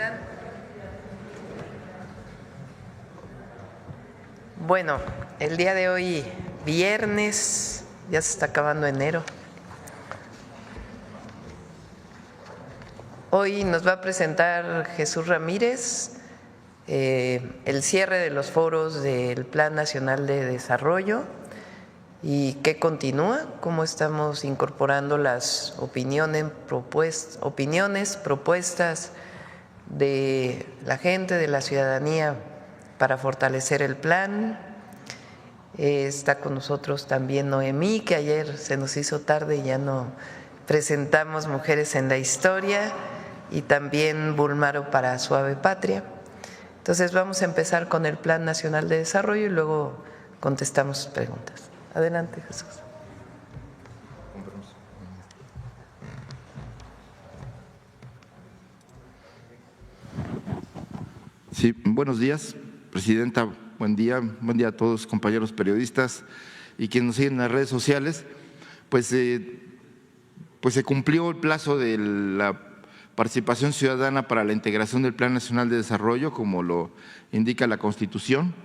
están? Bueno, el día de hoy, viernes, ya se está acabando enero. Hoy nos va a presentar Jesús Ramírez el cierre de los foros del Plan Nacional de Desarrollo y qué continúa, cómo estamos incorporando las opiniones, propuestas de la gente, de la ciudadanía para fortalecer el plan. Está con nosotros también Noemí, que ayer se nos hizo tarde y ya no presentamos Mujeres en la Historia, y también Bulmaro para Suave Patria. Entonces vamos a empezar con el Plan Nacional de Desarrollo y luego contestamos preguntas. Adelante, Jesús. Sí, buenos días, Presidenta. Buen día a todos, compañeros periodistas y quienes nos siguen en las redes sociales. Pues se cumplió el plazo de la participación ciudadana para la integración del Plan Nacional de Desarrollo, como lo indica la Constitución,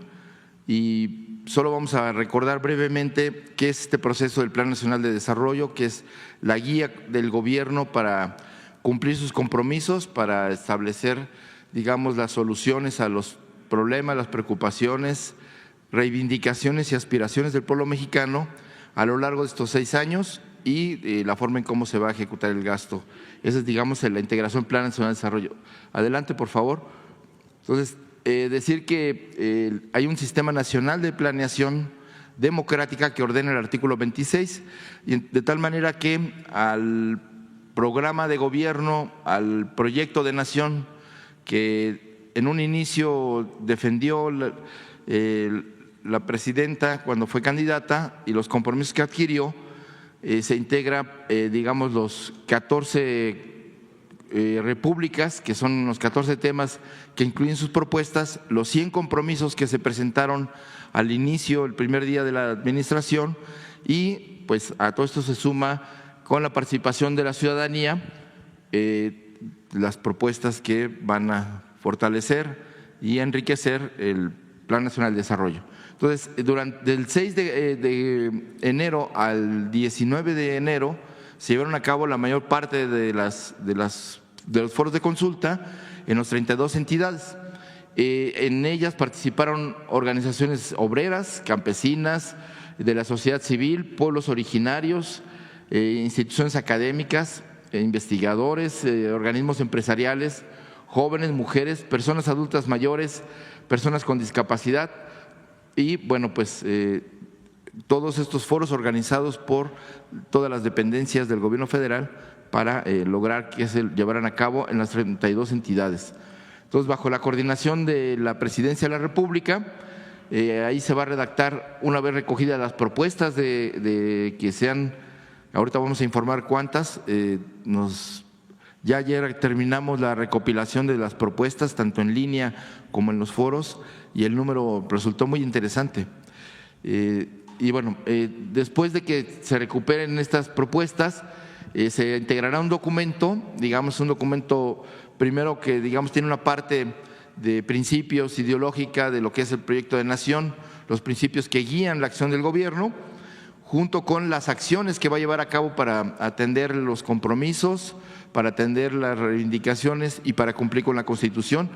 y solo vamos a recordar brevemente qué es este proceso del Plan Nacional de Desarrollo, que es la guía del gobierno para cumplir sus compromisos, para establecer, digamos, las soluciones a los problemas, las preocupaciones, reivindicaciones y aspiraciones del pueblo mexicano a lo largo de estos 6 años y la forma en cómo se va a ejecutar el gasto. Esa es, digamos, la integración Plan Nacional de Desarrollo. Adelante, por favor. Entonces, decir que hay un sistema nacional de planeación democrática que ordena el artículo 26, y de tal manera que al programa de gobierno, al proyecto de nación que en un inicio defendió la presidenta cuando fue candidata y los compromisos que adquirió, se integra, digamos, los 14 repúblicas, que son los 14 temas que incluyen sus propuestas, los 100 compromisos que se presentaron al inicio, el primer día de la administración, y pues a todo esto se suma, con la participación de la ciudadanía, las propuestas que van a fortalecer y enriquecer el Plan Nacional de Desarrollo. Entonces, durante el 6 de enero al 19 de enero se llevaron a cabo la mayor parte de los foros de consulta en las 32 entidades. En ellas participaron organizaciones obreras, campesinas, de la sociedad civil, pueblos originarios, instituciones académicas, investigadores, organismos empresariales, jóvenes, mujeres, personas adultas mayores, personas con discapacidad y, bueno, pues todos estos foros organizados por todas las dependencias del gobierno federal para lograr que se llevaran a cabo en las 32 entidades. Entonces, bajo la coordinación de la Presidencia de la República, ahí se va a redactar, una vez recogidas las propuestas de que sean, ahorita vamos a informar cuántas, ya ayer terminamos la recopilación de las propuestas, tanto en línea como en los foros, y el número resultó muy interesante. Y bueno, después de que se recuperen estas propuestas, se integrará un documento, digamos un documento primero que, digamos, tiene una parte de principios ideológica de lo que es el proyecto de nación, los principios que guían la acción del gobierno, junto con las acciones que va a llevar a cabo para atender los compromisos, para atender las reivindicaciones y para cumplir con la Constitución.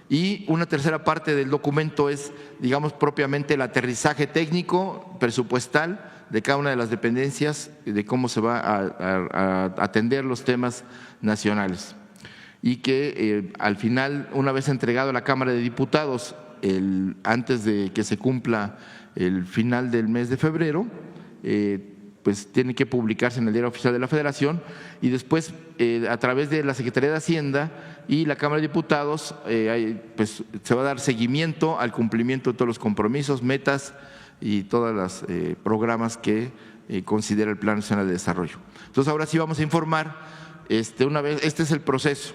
Y una tercera parte del documento es, digamos, propiamente el aterrizaje técnico, presupuestal de cada una de las dependencias, de cómo se va a atender los temas nacionales. Y que al final, una vez entregado a la Cámara de Diputados, antes de que se cumpla el final del mes de febrero, pues tiene que publicarse en el Diario Oficial de la Federación, y después a través de la Secretaría de Hacienda y la Cámara de Diputados pues se va a dar seguimiento al cumplimiento de todos los compromisos, metas y todos los programas que considera el Plan Nacional de Desarrollo. Entonces, ahora sí vamos a informar, una vez, este es el proceso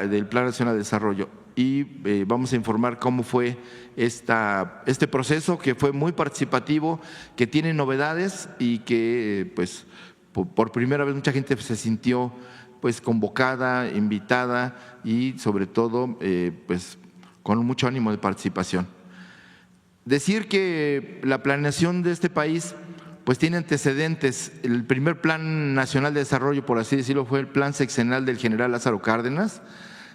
del Plan Nacional de Desarrollo, y vamos a informar cómo fue este proceso, que fue muy participativo, que tiene novedades y que pues por primera vez mucha gente se sintió pues convocada, invitada y sobre todo pues con mucho ánimo de participación. Decir que la planeación de este país pues tiene antecedentes. El primer Plan Nacional de Desarrollo, por así decirlo, fue el Plan Sexenal del general Lázaro Cárdenas,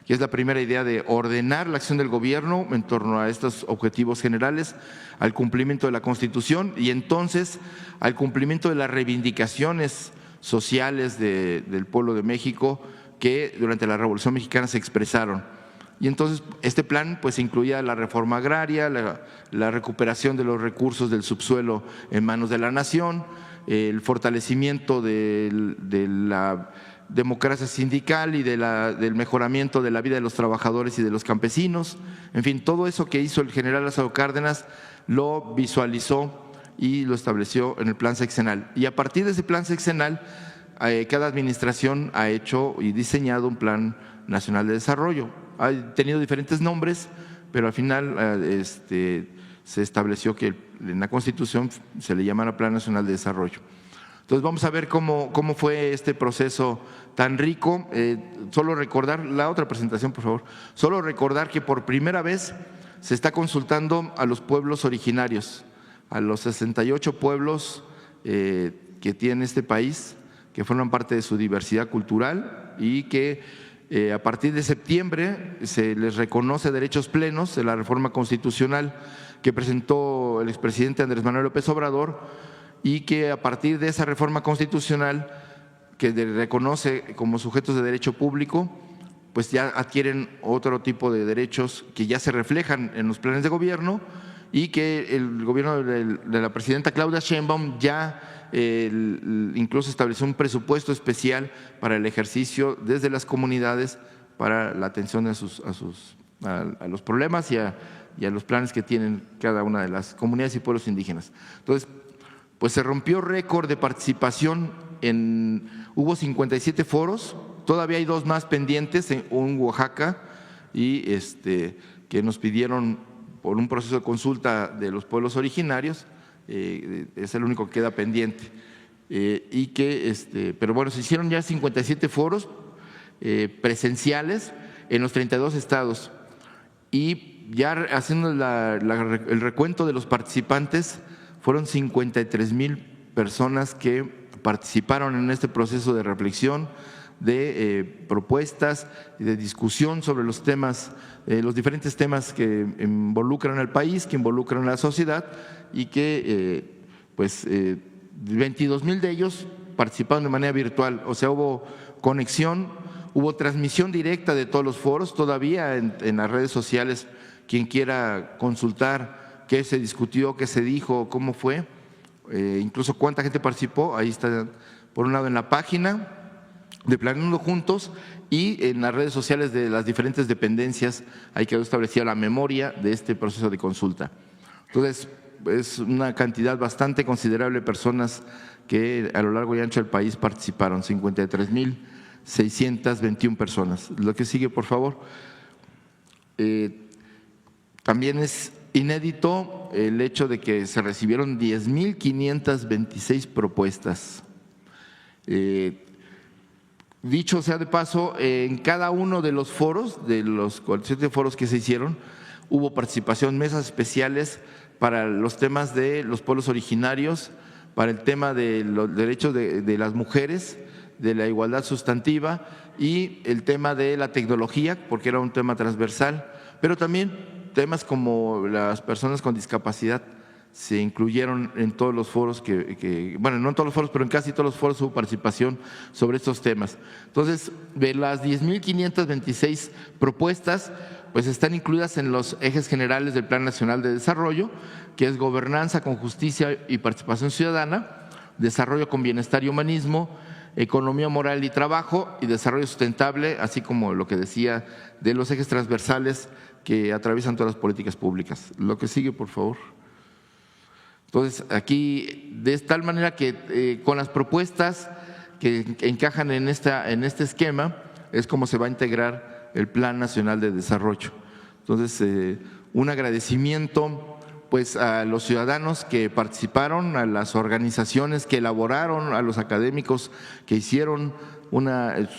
que es la primera idea de ordenar la acción del gobierno en torno a estos objetivos generales, al cumplimiento de la Constitución y entonces al cumplimiento de las reivindicaciones sociales del pueblo de México que durante la Revolución Mexicana se expresaron. Y entonces este plan pues incluía la reforma agraria, la recuperación de los recursos del subsuelo en manos de la nación, el fortalecimiento de la democracia sindical y del mejoramiento de la vida de los trabajadores y de los campesinos. En fin, todo eso que hizo el general Lázaro Cárdenas lo visualizó y lo estableció en el plan sexenal. Y a partir de ese plan sexenal, cada administración ha hecho y diseñado un plan nacional de desarrollo. Ha tenido diferentes nombres, pero al final se estableció que en la Constitución se le llamara Plan Nacional de Desarrollo. Entonces vamos a ver cómo fue este proceso tan rico. Solo recordar, la otra presentación por favor, solo recordar que por primera vez se está consultando a los pueblos originarios, a los 68 pueblos que tiene este país, que forman parte de su diversidad cultural y que a partir de septiembre se les reconoce derechos plenos de la reforma constitucional que presentó el expresidente Andrés Manuel López Obrador y que a partir de esa reforma constitucional que reconoce como sujetos de derecho público, pues ya adquieren otro tipo de derechos que ya se reflejan en los planes de gobierno y que el gobierno de la presidenta Claudia Sheinbaum ya incluso estableció un presupuesto especial para el ejercicio desde las comunidades para la atención a los problemas y a los planes que tienen cada una de las comunidades y pueblos indígenas. Entonces, pues se rompió récord de participación, hubo 57 foros, todavía hay 2 más pendientes, un en Oaxaca y que nos pidieron por un proceso de consulta de los pueblos originarios, es el único que queda pendiente. Pero bueno, se hicieron ya 57 foros presenciales en los 32 estados y ya haciendo el recuento de los participantes, fueron 53,000 personas que participaron en este proceso de reflexión, de propuestas y de discusión sobre los temas, los diferentes temas que involucran al país, que involucran a la sociedad y que 22,000 de ellos participaron de manera virtual, o sea, hubo conexión, hubo transmisión directa de todos los foros, todavía en las redes sociales, quien quiera consultar qué se discutió, qué se dijo, cómo fue, incluso cuánta gente participó, ahí está por un lado en la página de Planeando Juntos y en las redes sociales de las diferentes dependencias, ahí quedó establecida la memoria de este proceso de consulta. Entonces, es una cantidad bastante considerable de personas que a lo largo y ancho del país participaron, 53,621 personas. Lo que sigue, por favor. También es inédito el hecho de que se recibieron 10,526 propuestas. Dicho sea de paso, en cada uno de los foros, de los 47 foros que se hicieron, hubo participación, mesas especiales para los temas de los pueblos originarios, para el tema de los derechos de las mujeres, de la igualdad sustantiva y el tema de la tecnología, porque era un tema transversal, pero también temas como las personas con discapacidad se incluyeron en todos los foros bueno, no en todos los foros, pero en casi todos los foros hubo participación sobre estos temas. Entonces, de las 10,526 propuestas, pues están incluidas en los ejes generales del Plan Nacional de Desarrollo, que es gobernanza con justicia y participación ciudadana, desarrollo con bienestar y humanismo, economía moral y trabajo y desarrollo sustentable, así como lo que decía de los ejes transversales que atraviesan todas las políticas públicas. Lo que sigue, por favor. Entonces, aquí, de tal manera que con las propuestas que encajan en este esquema, es como se va a integrar el Plan Nacional de Desarrollo. Entonces, un agradecimiento pues a los ciudadanos que participaron, a las organizaciones que elaboraron, a los académicos que hicieron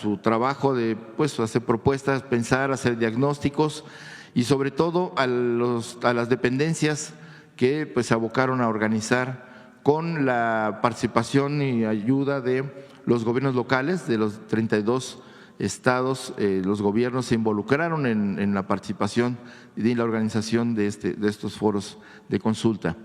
su trabajo de pues hacer propuestas, pensar, hacer diagnósticos, y sobre todo a las dependencias que pues se abocaron a organizar con la participación y ayuda de los gobiernos locales de los 32 estados. Los gobiernos se involucraron en la participación y la organización de estos foros de consulta.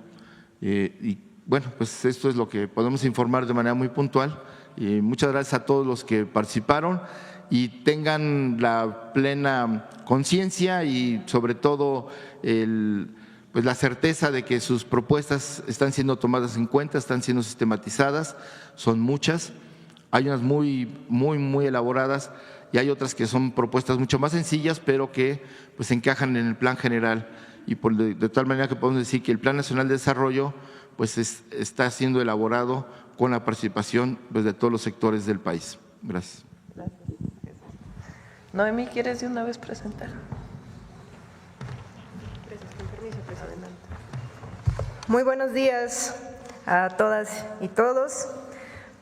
Y bueno, pues esto es lo que podemos informar de manera muy puntual. Muchas gracias a todos los que participaron y tengan la plena conciencia y sobre todo pues la certeza de que sus propuestas están siendo tomadas en cuenta, están siendo sistematizadas. Son muchas, hay unas muy elaboradas y hay otras que son propuestas mucho más sencillas, pero que pues encajan en el plan general, y de tal manera que podemos decir que el Plan Nacional de Desarrollo pues está siendo elaborado con la participación pues, de todos los sectores del país. Gracias. Gracias. Noemí, ¿quieres de una vez presentar? Gracias, con permiso, presidente. Muy buenos días a todas y todos.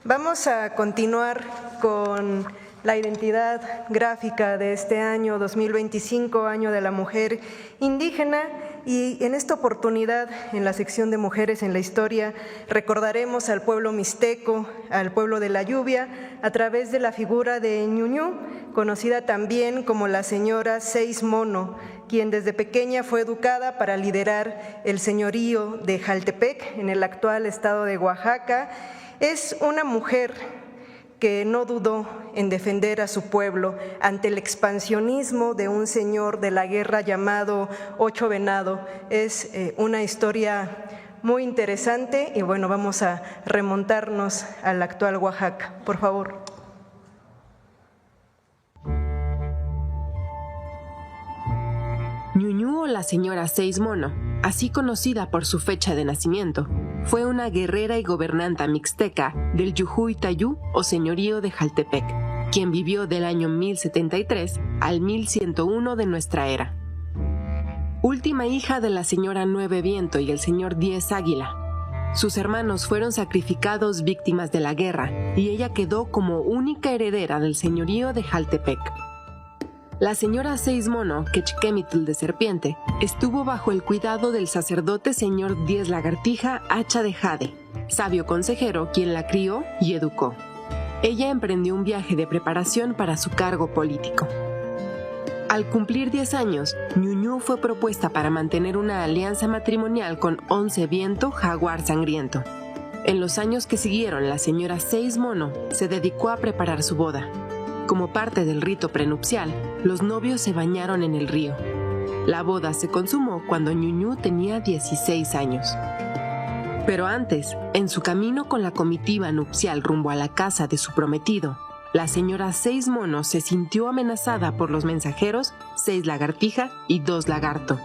Vamos a continuar con la identidad gráfica de este año 2025, año de la mujer indígena, y en esta oportunidad, en la sección de Mujeres en la Historia, recordaremos al pueblo mixteco, al pueblo de la lluvia, a través de la figura de Ñuñú, conocida también como la señora Seis Mono, quien desde pequeña fue educada para liderar el señorío de Jaltepec, en el actual estado de Oaxaca. Es una mujer que no dudó en defender a su pueblo ante el expansionismo de un señor de la guerra llamado Ocho Venado. Es una historia muy interesante y bueno, vamos a remontarnos al actual Oaxaca. Por favor. Ñuñú, o la señora Seis Mono, así conocida por su fecha de nacimiento, fue una guerrera y gobernanta mixteca del Yujuy Tayú o señorío de Jaltepec, quien vivió del año 1073 al 1101 de nuestra era. Última hija de la señora Nueve Viento y el señor Diez Águila. Sus hermanos fueron sacrificados víctimas de la guerra y ella quedó como única heredera del señorío de Jaltepec. La señora Seis Mono, Quechquemitl de Serpiente, estuvo bajo el cuidado del sacerdote señor Diez Lagartija Hacha de Jade, sabio consejero quien la crió y educó. Ella emprendió un viaje de preparación para su cargo político. Al cumplir 10 años, Ñuñú fue propuesta para mantener una alianza matrimonial con Once Viento Jaguar Sangriento. En los años que siguieron, la señora Seis Mono se dedicó a preparar su boda. Como parte del rito prenupcial, los novios se bañaron en el río. La boda se consumó cuando Ñuñú tenía 16 años. Pero antes, en su camino con la comitiva nupcial rumbo a la casa de su prometido, la señora Seis Mono se sintió amenazada por los mensajeros Seis Lagartija y Dos Lagarto.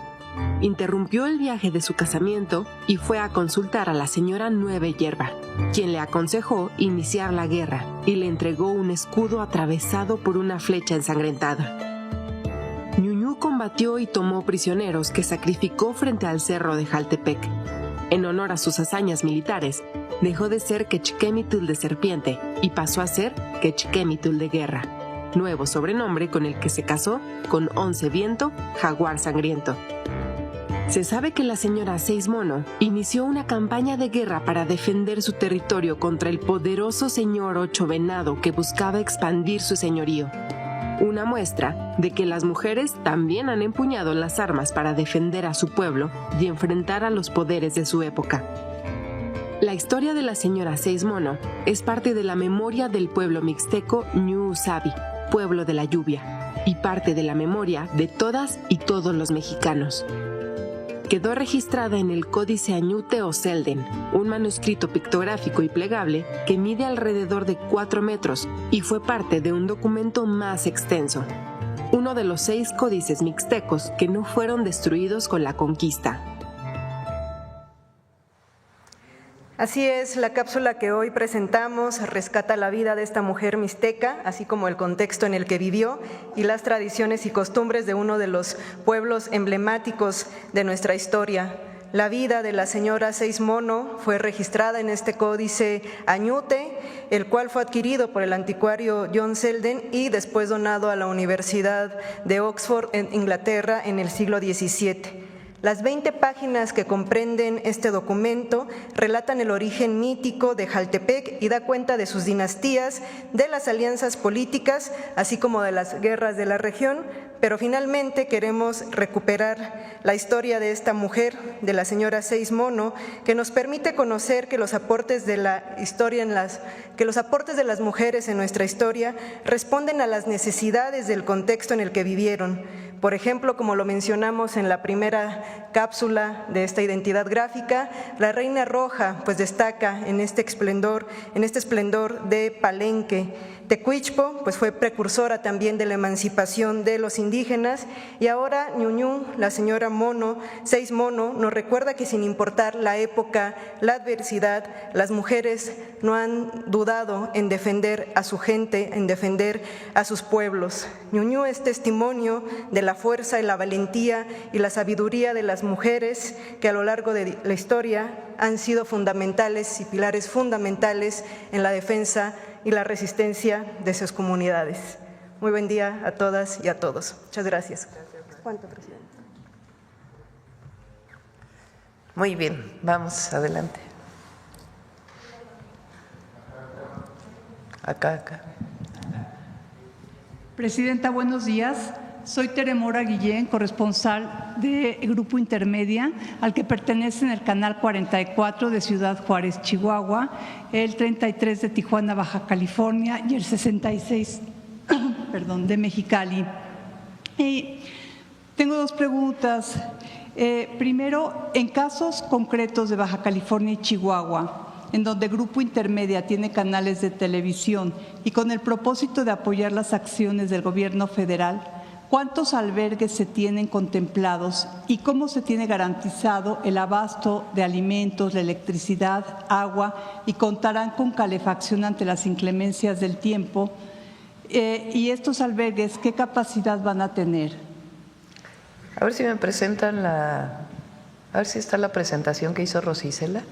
Interrumpió el viaje de su casamiento y fue a consultar a la señora Nueve Hierba, quien le aconsejó iniciar la guerra y le entregó un escudo atravesado por una flecha ensangrentada. Ñuñú combatió y tomó prisioneros que sacrificó frente al cerro de Jaltepec. En honor a sus hazañas militares, dejó de ser Quechquemitl de Serpiente y pasó a ser Quechquemitl de Guerra, nuevo sobrenombre con el que se casó con Once Viento Jaguar Sangriento. Se sabe que la señora Seis Mono inició una campaña de guerra para defender su territorio contra el poderoso señor Ocho Venado que buscaba expandir su señorío. Una muestra de que las mujeres también han empuñado las armas para defender a su pueblo y enfrentar a los poderes de su época. La historia de la señora Seis Mono es parte de la memoria del pueblo mixteco Ñuu Sabi, pueblo de la lluvia, y parte de la memoria de todas y todos los mexicanos. Quedó registrada en el Códice Añute o Selden, un manuscrito pictográfico y plegable que mide alrededor de 4 metros y fue parte de un documento más extenso, uno de los 6 códices mixtecos que no fueron destruidos con la conquista. Así es, la cápsula que hoy presentamos rescata la vida de esta mujer mixteca, así como el contexto en el que vivió y las tradiciones y costumbres de uno de los pueblos emblemáticos de nuestra historia. La vida de la señora Seis Mono fue registrada en este códice Añute, el cual fue adquirido por el anticuario John Selden y después donado a la Universidad de Oxford en Inglaterra en el siglo XVII. Las 20 páginas que comprenden este documento relatan el origen mítico de Jaltepec y da cuenta de sus dinastías, de las alianzas políticas, así como de las guerras de la región, pero finalmente queremos recuperar la historia de esta mujer, de la señora Seis Mono, que nos permite conocer que los aportes de la historia que los aportes de las mujeres en nuestra historia responden a las necesidades del contexto en el que vivieron. Por ejemplo, como lo mencionamos en la primera cápsula de esta identidad gráfica, la Reina Roja pues destaca en este esplendor de Palenque. Tecuichpo pues fue precursora también de la emancipación de los indígenas y ahora Ñuñú, la señora Mono, Seis Mono, nos recuerda que sin importar la época, la adversidad, las mujeres no han dudado en defender a su gente, en defender a sus pueblos. Ñuñú es testimonio de la fuerza y la valentía y la sabiduría de las mujeres que a lo largo de la historia han sido fundamentales y pilares fundamentales en la defensa y la resistencia de sus comunidades. Muy buen día a todas y a todos. Muchas gracias. ¿Cuánto, presidente? Muy bien, vamos adelante. Acá. Presidenta, buenos días. Soy Teremora Guillén, corresponsal de Grupo Intermedia, al que pertenecen el Canal 44 de Ciudad Juárez, Chihuahua, el 33 de Tijuana, Baja California y el 66 de Mexicali. Tengo dos preguntas. Primero, en casos concretos de Baja California y Chihuahua, en donde Grupo Intermedia tiene canales de televisión y con el propósito de apoyar las acciones del gobierno federal, ¿cuántos albergues se tienen contemplados y cómo se tiene garantizado el abasto de alimentos, de electricidad, agua y contarán con calefacción ante las inclemencias del tiempo? ¿Y estos albergues qué capacidad van a tener? A ver si me presentan a ver si está la presentación que hizo Rosicela,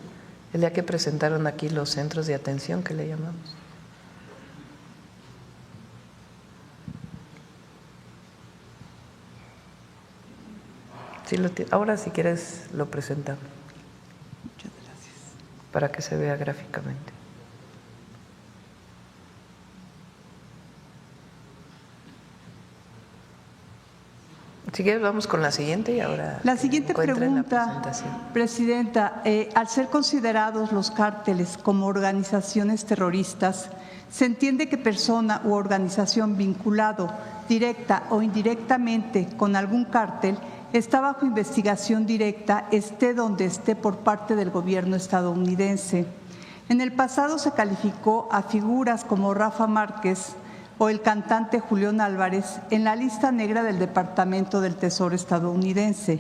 el día que presentaron aquí los centros de atención que le llamamos. Sí, ahora si quieres lo presentamos. Muchas gracias. Para que se vea gráficamente. Si quieres vamos con la siguiente y ahora… La siguiente pregunta, Presidenta, al ser considerados los cárteles como organizaciones terroristas, ¿se entiende que persona u organización vinculado directa o indirectamente con algún cártel está bajo investigación directa, esté donde esté por parte del gobierno estadounidense? En el pasado se calificó a figuras como Rafa Márquez o el cantante Julián Álvarez en la lista negra del Departamento del Tesoro estadounidense.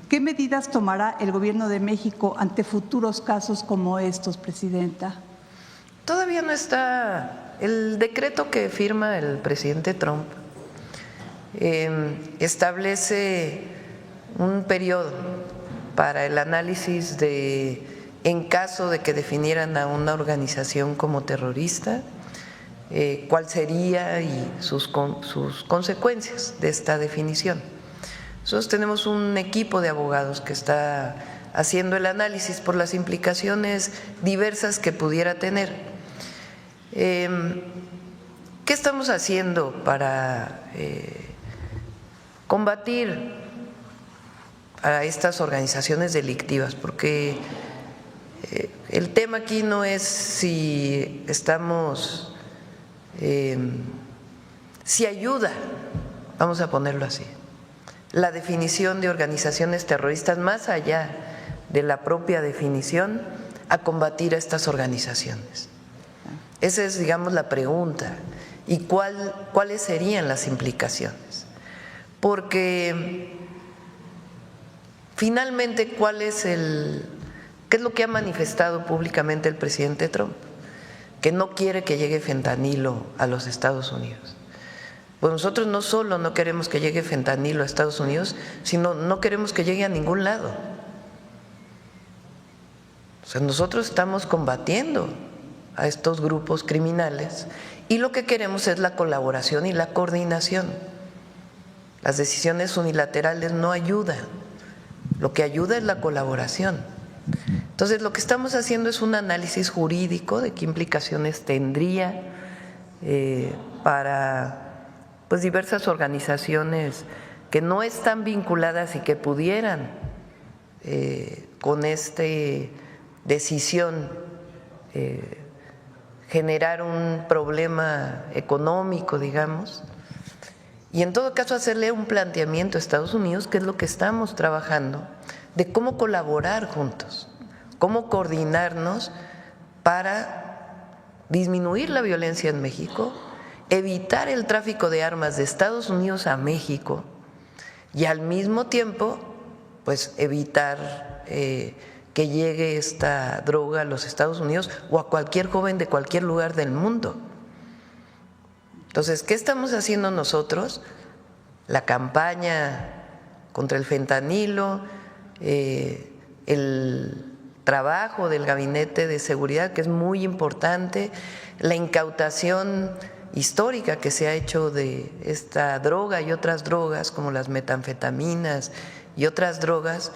¿Qué medidas tomará el gobierno de México ante futuros casos como estos, Presidenta? Todavía no está el decreto que firma el presidente Trump. Establece un periodo para el análisis en caso de que definieran a una organización como terrorista, cuál sería y sus consecuencias de esta definición. Nosotros tenemos un equipo de abogados que está haciendo el análisis por las implicaciones diversas que pudiera tener. ¿Qué estamos haciendo para combatir a estas organizaciones delictivas? Porque el tema aquí no es si estamos… si ayuda, vamos a ponerlo así, la definición de organizaciones terroristas más allá de la propia definición a combatir a estas organizaciones. Esa es, digamos, la pregunta. ¿Y cuáles serían las implicaciones? Porque finalmente, ¿qué es lo que ha manifestado públicamente el presidente Trump? Que no quiere que llegue fentanilo a los Estados Unidos. Pues nosotros no solo no queremos que llegue fentanilo a Estados Unidos, sino no queremos que llegue a ningún lado. O sea, nosotros estamos combatiendo a estos grupos criminales y lo que queremos es la colaboración y la coordinación. Las decisiones unilaterales no ayudan, lo que ayuda es la colaboración. Entonces, lo que estamos haciendo es un análisis jurídico de qué implicaciones tendría para pues, diversas organizaciones que no están vinculadas y que pudieran con esta decisión generar un problema económico, digamos, y en todo caso hacerle un planteamiento a Estados Unidos, que es lo que estamos trabajando, de cómo colaborar juntos, cómo coordinarnos para disminuir la violencia en México, evitar el tráfico de armas de Estados Unidos a México y al mismo tiempo pues evitar que llegue esta droga a los Estados Unidos o a cualquier joven de cualquier lugar del mundo. Entonces, ¿qué estamos haciendo nosotros? La campaña contra el fentanilo, el trabajo del Gabinete de Seguridad, que es muy importante, la incautación histórica que se ha hecho de esta droga y otras drogas como las metanfetaminas y otras drogas,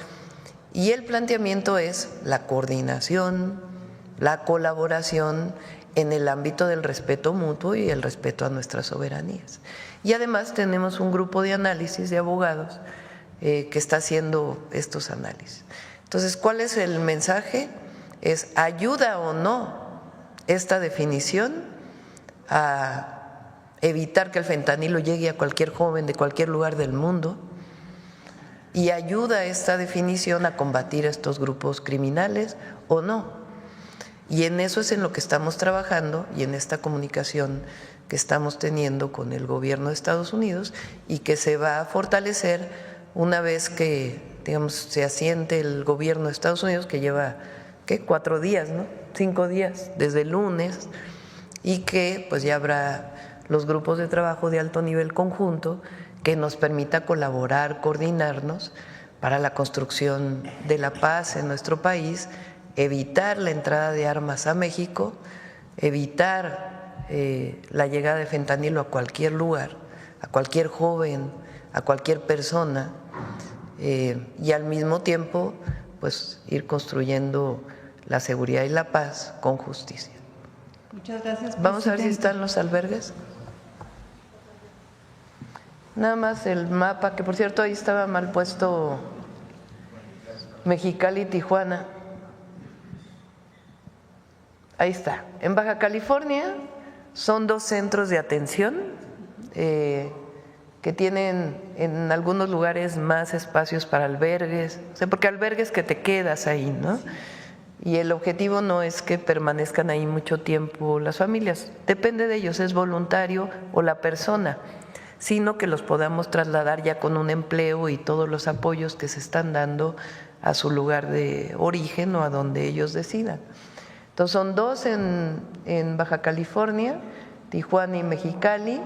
y el planteamiento es la coordinación, la colaboración en el ámbito del respeto mutuo y el respeto a nuestras soberanías. Y además tenemos un grupo de análisis de abogados que está haciendo estos análisis. Entonces, ¿cuál es el mensaje? Es ¿ayuda o no esta definición a evitar que el fentanilo llegue a cualquier joven de cualquier lugar del mundo? ¿Y ayuda esta definición a combatir a estos grupos criminales o no? Y en eso es en lo que estamos trabajando y en esta comunicación que estamos teniendo con el gobierno de Estados Unidos y que se va a fortalecer una vez que, digamos, se asiente el gobierno de Estados Unidos, que lleva, ¿qué? 4 días, ¿no? 5 días, desde el lunes, y que pues ya habrá los grupos de trabajo de alto nivel conjunto que nos permita colaborar, coordinarnos para la construcción de la paz en nuestro país, evitar la entrada de armas a México, evitar la llegada de fentanilo a cualquier lugar, a cualquier joven, a cualquier persona, y al mismo tiempo pues ir construyendo la seguridad y la paz con justicia. Muchas gracias, Vamos a ver si están los albergues. Nada más el mapa, que por cierto ahí estaba mal puesto Mexicali y Tijuana. Ahí está. En Baja California son 2 centros de atención que tienen en algunos lugares más espacios para albergues, o sea, porque albergues que te quedas ahí, ¿no? Y el objetivo no es que permanezcan ahí mucho tiempo las familias, depende de ellos, es voluntario o la persona, sino que los podamos trasladar ya con un empleo y todos los apoyos que se están dando a su lugar de origen o a donde ellos decidan. Entonces son 2 en Baja California, Tijuana y Mexicali,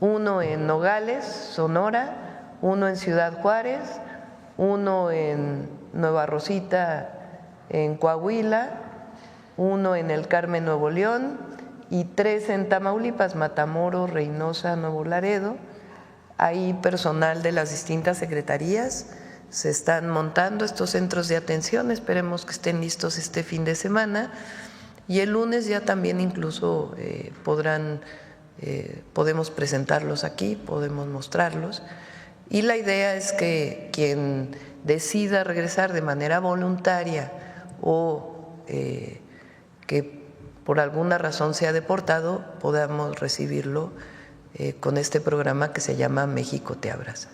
1 en Nogales, Sonora, 1 en Ciudad Juárez, 1 en Nueva Rosita, en Coahuila, 1 en El Carmen, Nuevo León, y 3 en Tamaulipas, Matamoros, Reynosa, Nuevo Laredo. Hay personal de las distintas secretarías, se están montando estos centros de atención, esperemos que estén listos este fin de semana, y el lunes ya también incluso podemos presentarlos aquí, podemos mostrarlos, y la idea es que quien decida regresar de manera voluntaria o que por alguna razón sea deportado, podamos recibirlo con este programa que se llama México te abraza.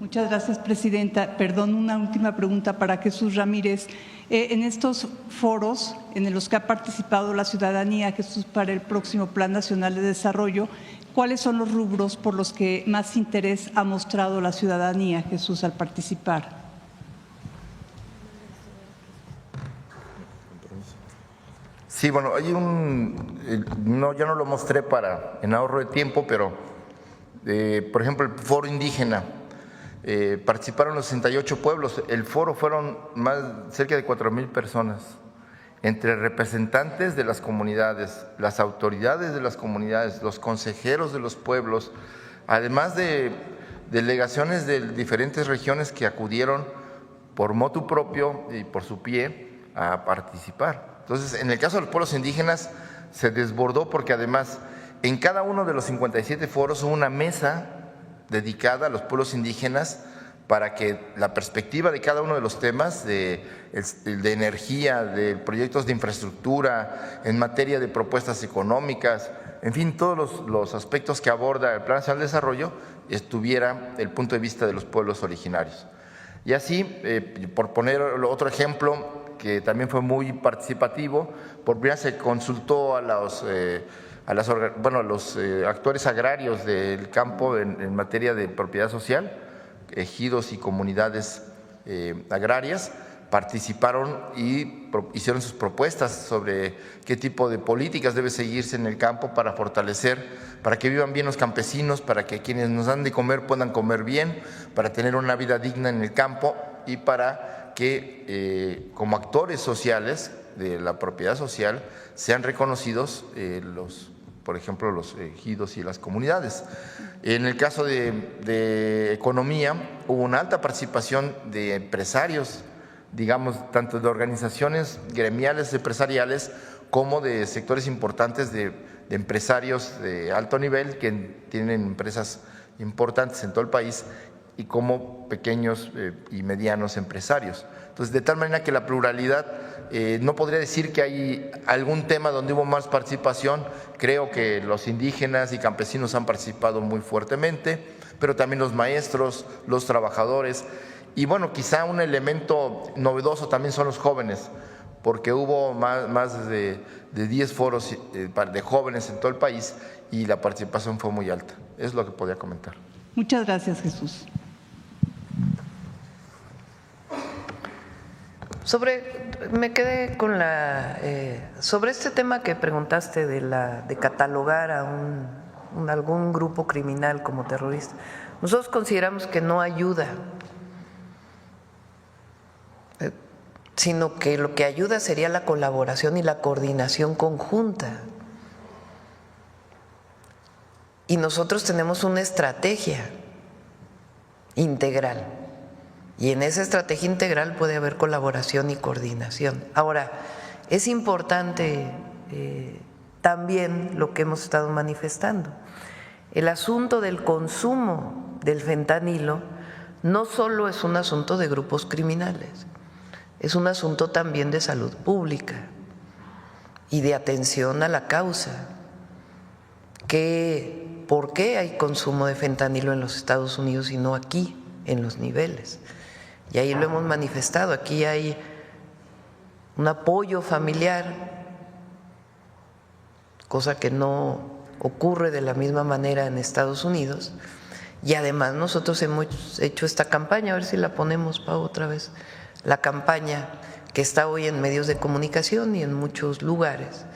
Muchas gracias, Presidenta. Perdón, una última pregunta para Jesús Ramírez. En estos foros en los que ha participado la ciudadanía, Jesús, para el próximo Plan Nacional de Desarrollo, ¿cuáles son los rubros por los que más interés ha mostrado la ciudadanía, Jesús, al participar? Sí, bueno, hay yo no lo mostré en ahorro de tiempo, pero por ejemplo el foro indígena, participaron los 68 pueblos, el foro fueron cerca de 4,000 personas entre representantes de las comunidades, las autoridades de las comunidades, los consejeros de los pueblos, además de delegaciones de diferentes regiones que acudieron por motu propio y por su pie a participar. Entonces, en el caso de los pueblos indígenas se desbordó porque además en cada uno de los 57 foros hubo una mesa dedicada a los pueblos indígenas para que la perspectiva de cada uno de los temas de energía, de proyectos de infraestructura, en materia de propuestas económicas, en fin, todos los aspectos que aborda el Plan Nacional de Desarrollo estuviera el punto de vista de los pueblos originarios. Y así, por poner otro ejemplo que también fue muy participativo, por primera vez se consultó a los actores agrarios del campo en materia de propiedad social, ejidos y comunidades agrarias, participaron y hicieron sus propuestas sobre qué tipo de políticas debe seguirse en el campo para fortalecer, para que vivan bien los campesinos, para que quienes nos dan de comer puedan comer bien, para tener una vida digna en el campo y para que como actores sociales de la propiedad social sean reconocidos por ejemplo, los ejidos y las comunidades. En el caso de economía, hubo una alta participación de empresarios, digamos, tanto de organizaciones gremiales empresariales como de sectores importantes de empresarios de alto nivel que tienen empresas importantes en todo el país y como pequeños y medianos empresarios. Entonces, de tal manera que la pluralidad, no podría decir que hay algún tema donde hubo más participación. Creo que los indígenas y campesinos han participado muy fuertemente, pero también los maestros, los trabajadores. Y bueno, quizá un elemento novedoso también son los jóvenes, porque hubo más de 10 foros de jóvenes en todo el país y la participación fue muy alta. Es lo que podía comentar. Muchas gracias, Jesús. Me quedé con sobre este tema que preguntaste de catalogar a algún grupo criminal como terrorista. Nosotros consideramos que no ayuda, sino que lo que ayuda sería la colaboración y la coordinación conjunta. Y nosotros tenemos una estrategia integral. Y en esa estrategia integral puede haber colaboración y coordinación. Ahora, es importante también lo que hemos estado manifestando. El asunto del consumo del fentanilo no solo es un asunto de grupos criminales, es un asunto también de salud pública y de atención a la causa. ¿Por qué hay consumo de fentanilo en los Estados Unidos y no aquí, en los niveles? Y ahí lo hemos manifestado, aquí hay un apoyo familiar, cosa que no ocurre de la misma manera en Estados Unidos. Y además nosotros hemos hecho esta campaña, a ver si la ponemos, Pau, otra vez, la campaña que está hoy en medios de comunicación y en muchos lugares.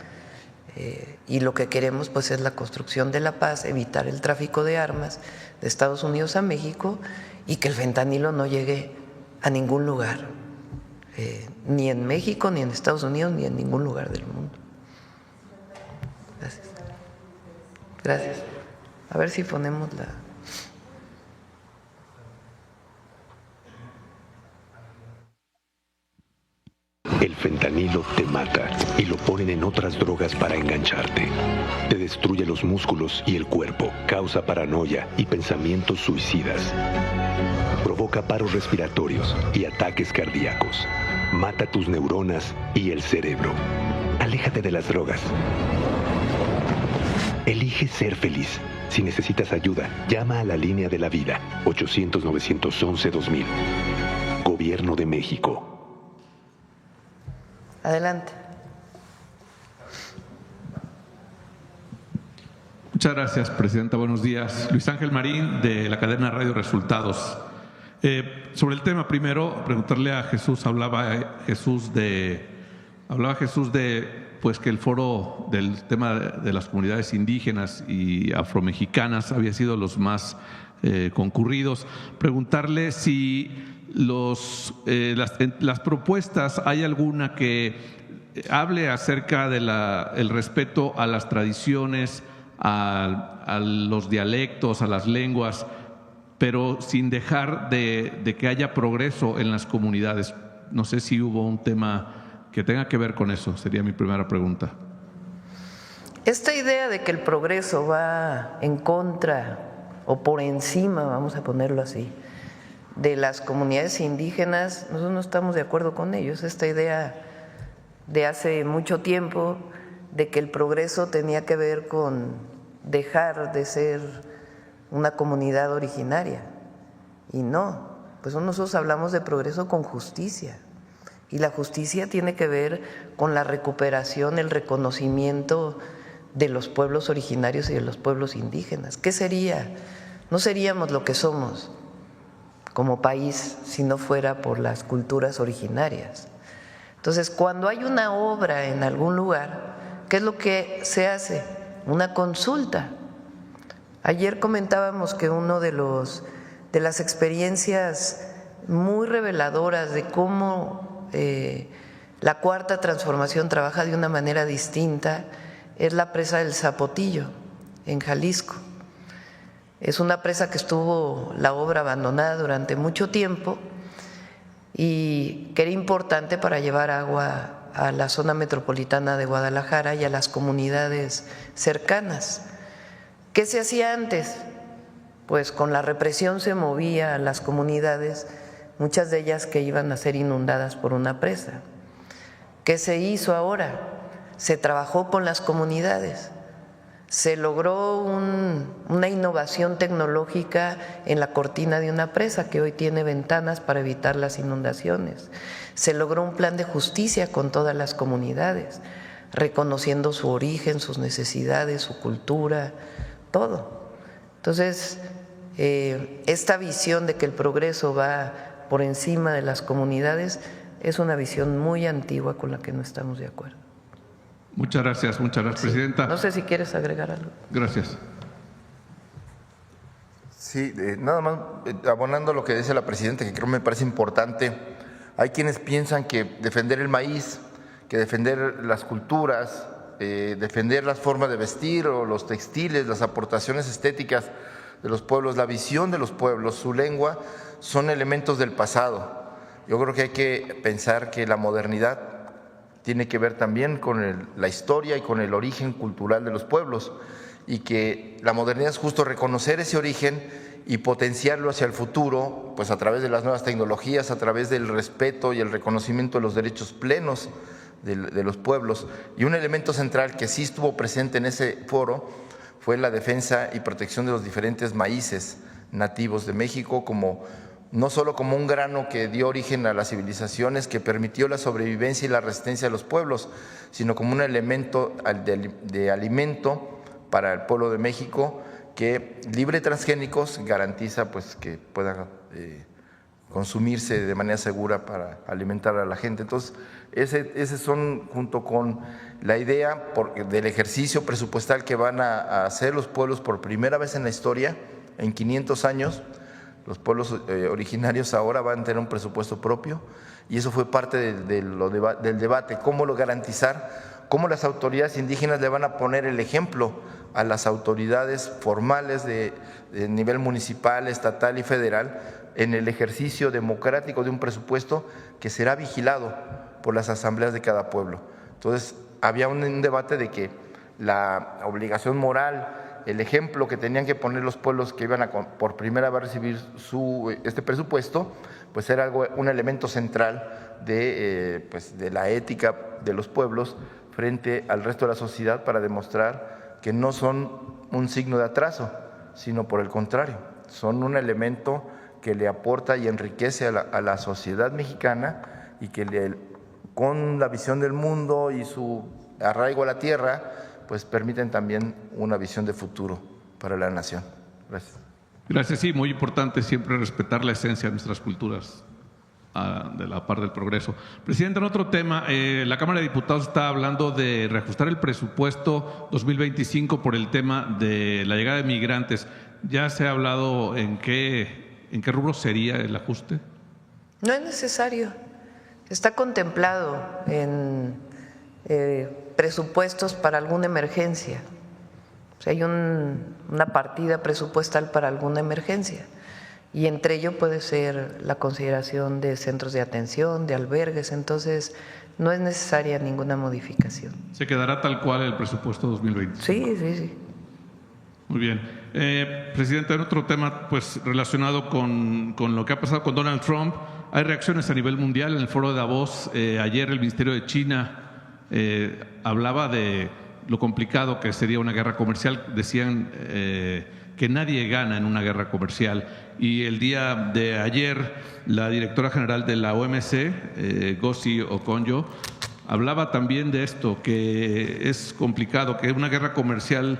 Y lo que queremos pues es la construcción de la paz, evitar el tráfico de armas de Estados Unidos a México y que el fentanilo no llegue a ningún lugar, ni en México, ni en Estados Unidos, ni en ningún lugar del mundo. Gracias. Gracias. A ver si ponemos la… El fentanilo te mata y lo ponen en otras drogas para engancharte. Te destruye los músculos y el cuerpo, causa paranoia y pensamientos suicidas. Provoca paros respiratorios y ataques cardíacos. Mata tus neuronas y el cerebro. Aléjate de las drogas. Elige ser feliz. Si necesitas ayuda, llama a la línea de la vida, 800-911-2000. Gobierno de México. Adelante. Muchas gracias, Presidenta. Buenos días. Luis Ángel Marín, de la cadena Radio Resultados. Sobre el tema, primero, preguntarle a Jesús, hablaba Jesús de pues que el foro del tema de las comunidades indígenas y afromexicanas había sido los más concurridos. Preguntarle si las propuestas, ¿hay alguna que hable acerca de el respeto a las tradiciones, a los dialectos, a las lenguas, pero sin dejar de que haya progreso en las comunidades. No sé si hubo un tema que tenga que ver con eso, sería mi primera pregunta. Esta idea de que el progreso va en contra o por encima, vamos a ponerlo así, de las comunidades indígenas, nosotros no estamos de acuerdo con ellos. Esta idea de hace mucho tiempo de que el progreso tenía que ver con dejar de ser una comunidad originaria. Y no, pues nosotros hablamos de progreso con justicia. Y la justicia tiene que ver con la recuperación, el reconocimiento de los pueblos originarios y de los pueblos indígenas. ¿Qué sería? No seríamos lo que somos como país si no fuera por las culturas originarias. Entonces, cuando hay una obra en algún lugar, ¿qué es lo que se hace? Una consulta. Ayer comentábamos que uno de las experiencias muy reveladoras de cómo la Cuarta Transformación trabaja de una manera distinta es la presa del Zapotillo, en Jalisco. Es una presa que estuvo la obra abandonada durante mucho tiempo y que era importante para llevar agua a la zona metropolitana de Guadalajara y a las comunidades cercanas. ¿Qué se hacía antes? Pues con la represión se movía a las comunidades, muchas de ellas que iban a ser inundadas por una presa. ¿Qué se hizo ahora? Se trabajó con las comunidades, se logró una innovación tecnológica en la cortina de una presa que hoy tiene ventanas para evitar las inundaciones. Se logró un plan de justicia con todas las comunidades, reconociendo su origen, sus necesidades, su cultura, todo. Entonces, esta visión de que el progreso va por encima de las comunidades es una visión muy antigua con la que no estamos de acuerdo. Muchas gracias, Presidenta. No sé si quieres agregar algo. Gracias. Sí, nada más abonando lo que dice la Presidenta, que creo me parece importante. Hay quienes piensan que defender el maíz, que defender las culturas, defender las formas de vestir o los textiles, las aportaciones estéticas de los pueblos, la visión de los pueblos, su lengua, son elementos del pasado. Yo creo que hay que pensar que la modernidad tiene que ver también con la historia y con el origen cultural de los pueblos, y que la modernidad es justo reconocer ese origen y potenciarlo hacia el futuro, pues a través de las nuevas tecnologías, a través del respeto y el reconocimiento de los derechos plenos de los pueblos. Y un elemento central que sí estuvo presente en ese foro fue la defensa y protección de los diferentes maíces nativos de México, no solo como un grano que dio origen a las civilizaciones, que permitió la sobrevivencia y la resistencia de los pueblos, sino como un elemento de alimento para el pueblo de México que, libre de transgénicos, garantiza pues que pueda consumirse de manera segura para alimentar a la gente. Entonces, esos son, junto con la idea del ejercicio presupuestal que van a hacer los pueblos por primera vez en la historia, en 500 años, los pueblos originarios ahora van a tener un presupuesto propio, y eso fue parte del debate, cómo lo garantizar, cómo las autoridades indígenas le van a poner el ejemplo a las autoridades formales de nivel municipal, estatal y federal en el ejercicio democrático de un presupuesto que será vigilado por las asambleas de cada pueblo. Entonces, había un debate de que la obligación moral, el ejemplo que tenían que poner los pueblos que iban a por primera vez recibir este presupuesto, pues era un elemento central de la ética de los pueblos frente al resto de la sociedad, para demostrar que no son un signo de atraso, sino por el contrario, son un elemento que le aporta y enriquece a la sociedad mexicana, y que con la visión del mundo y su arraigo a la tierra, pues permiten también una visión de futuro para la nación. Gracias. Gracias, sí, muy importante siempre respetar la esencia de nuestras culturas de la par del progreso. Presidente, en otro tema, la Cámara de Diputados está hablando de reajustar el presupuesto 2025 por el tema de la llegada de migrantes. ¿Ya se ha hablado en qué rubro sería el ajuste? No es necesario, está contemplado en presupuestos para alguna emergencia. O sea, hay una partida presupuestal para alguna emergencia y entre ello puede ser la consideración de centros de atención, de albergues, entonces no es necesaria ninguna modificación. ¿Se quedará tal cual el presupuesto 2020? Sí. Muy bien. Presidente, en otro tema pues relacionado con lo que ha pasado con Donald Trump, hay reacciones a nivel mundial. En el foro de Davos, ayer el Ministerio de China hablaba de lo complicado que sería una guerra comercial. Decían que nadie gana en una guerra comercial. Y el día de ayer, la directora general de la OMC, Ngozi Okonjo, hablaba también de esto, que es complicado, que una guerra comercial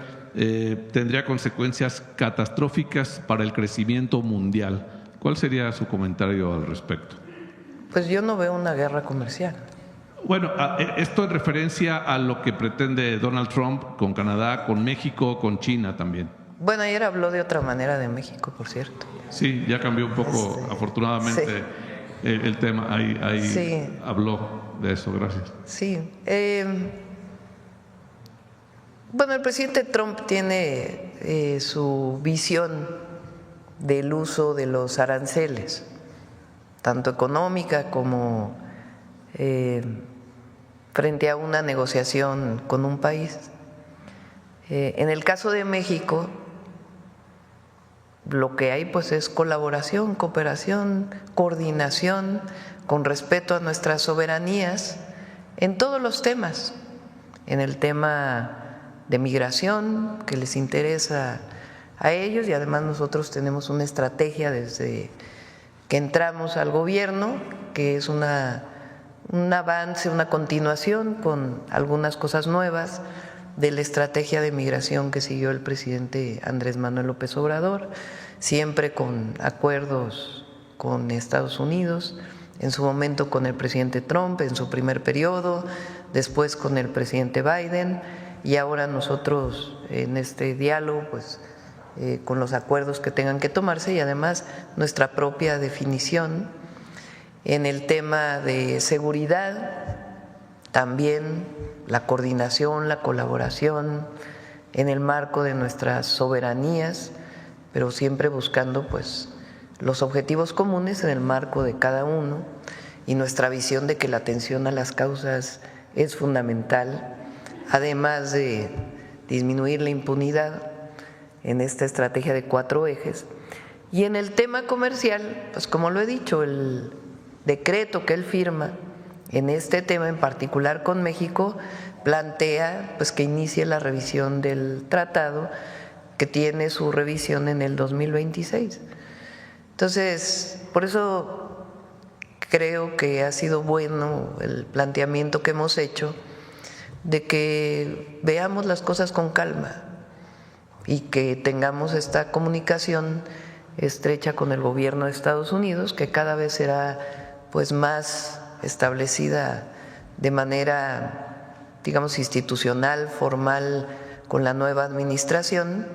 tendría consecuencias catastróficas para el crecimiento mundial. ¿Cuál sería su comentario al respecto? Pues yo no veo una guerra comercial. Bueno, esto en referencia a lo que pretende Donald Trump con Canadá, con México, con China también. Bueno, ayer habló de otra manera de México, por cierto. Sí, ya cambió un poco, afortunadamente, sí. El tema. Ahí sí. Habló de eso, gracias. Sí. Bueno, el presidente Trump tiene su visión del uso de los aranceles, tanto económica como frente a una negociación con un país. En el caso de México, lo que hay pues es colaboración, cooperación, coordinación con respeto a nuestras soberanías en todos los temas, en el tema de migración que les interesa a ellos y además nosotros tenemos una estrategia desde que entramos al gobierno que es un avance, una continuación con algunas cosas nuevas de la estrategia de migración que siguió el presidente Andrés Manuel López Obrador, siempre con acuerdos con Estados Unidos, en su momento con el presidente Trump en su primer periodo, después con el presidente Biden y ahora nosotros en este diálogo pues con los acuerdos que tengan que tomarse y además nuestra propia definición en el tema de seguridad, también la coordinación, la colaboración en el marco de nuestras soberanías, pero siempre buscando pues los objetivos comunes en el marco de cada uno y nuestra visión de que la atención a las causas es fundamental, además de disminuir la impunidad en esta estrategia de 4 ejes. Y en el tema comercial, pues como lo he dicho, el decreto que él firma en este tema en particular con México plantea pues que inicie la revisión del tratado que tiene su revisión en el 2026. Entonces, por eso creo que ha sido bueno el planteamiento que hemos hecho de que veamos las cosas con calma y que tengamos esta comunicación estrecha con el gobierno de Estados Unidos, que cada vez será pues más establecida de manera, digamos, institucional, formal, con la nueva administración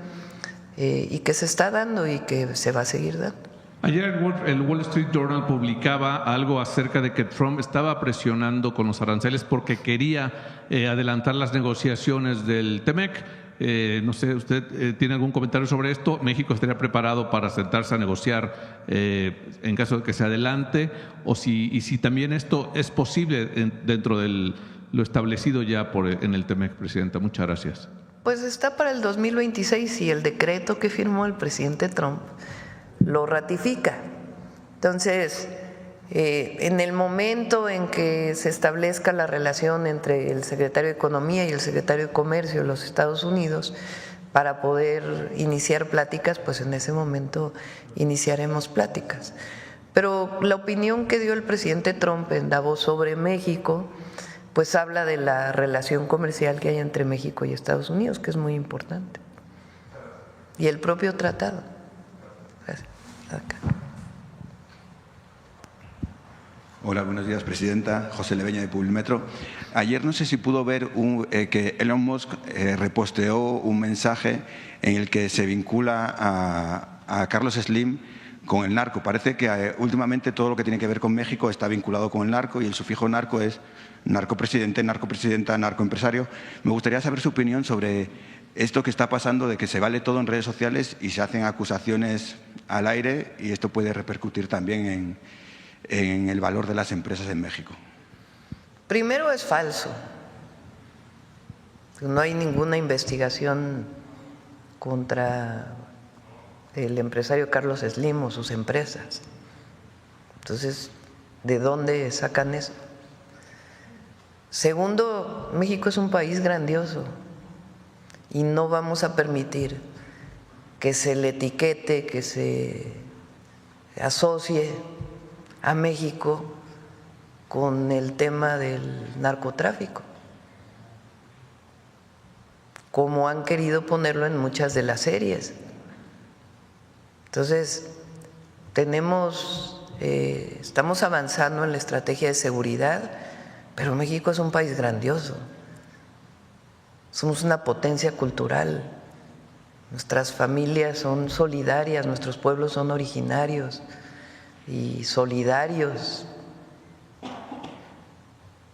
y que se está dando y que se va a seguir dando. Ayer el Wall Street Journal publicaba algo acerca de que Trump estaba presionando con los aranceles porque quería adelantar las negociaciones del TEMEC. No sé, ¿usted tiene algún comentario sobre esto? ¿México estaría preparado para sentarse a negociar en caso de que se adelante? Y si también esto es posible dentro de lo establecido ya en el TEMEC, Presidenta. Muchas gracias. Pues está para el 2026 y el decreto que firmó el presidente Trump lo ratifica. Entonces, en el momento en que se establezca la relación entre el secretario de Economía y el secretario de Comercio de los Estados Unidos para poder iniciar pláticas, pues en ese momento iniciaremos pláticas. Pero la opinión que dio el presidente Trump en Davos sobre México, pues habla de la relación comercial que hay entre México y Estados Unidos, que es muy importante. Y el propio tratado. Gracias. Acá. Hola, buenos días, Presidenta. José Leveña, de Publimetro. Ayer no sé si pudo ver que Elon Musk reposteó un mensaje en el que se vincula a Carlos Slim con el narco. Parece que últimamente todo lo que tiene que ver con México está vinculado con el narco y el sufijo narco es narcopresidente, narcopresidenta, narcoempresario. Me gustaría saber su opinión sobre esto que está pasando de que se vale todo en redes sociales y se hacen acusaciones al aire y esto puede repercutir también en el valor de las empresas en México. Primero, es falso. No hay ninguna investigación contra el empresario Carlos Slim o sus empresas. Entonces, ¿de dónde sacan eso? Segundo, México es un país grandioso y no vamos a permitir que se le etiquete, que se asocie a México con el tema del narcotráfico, como han querido ponerlo en muchas de las series. Entonces, estamos avanzando en la estrategia de seguridad, pero México es un país grandioso. Somos una potencia cultural. Nuestras familias son solidarias, nuestros pueblos son originarios y solidarios.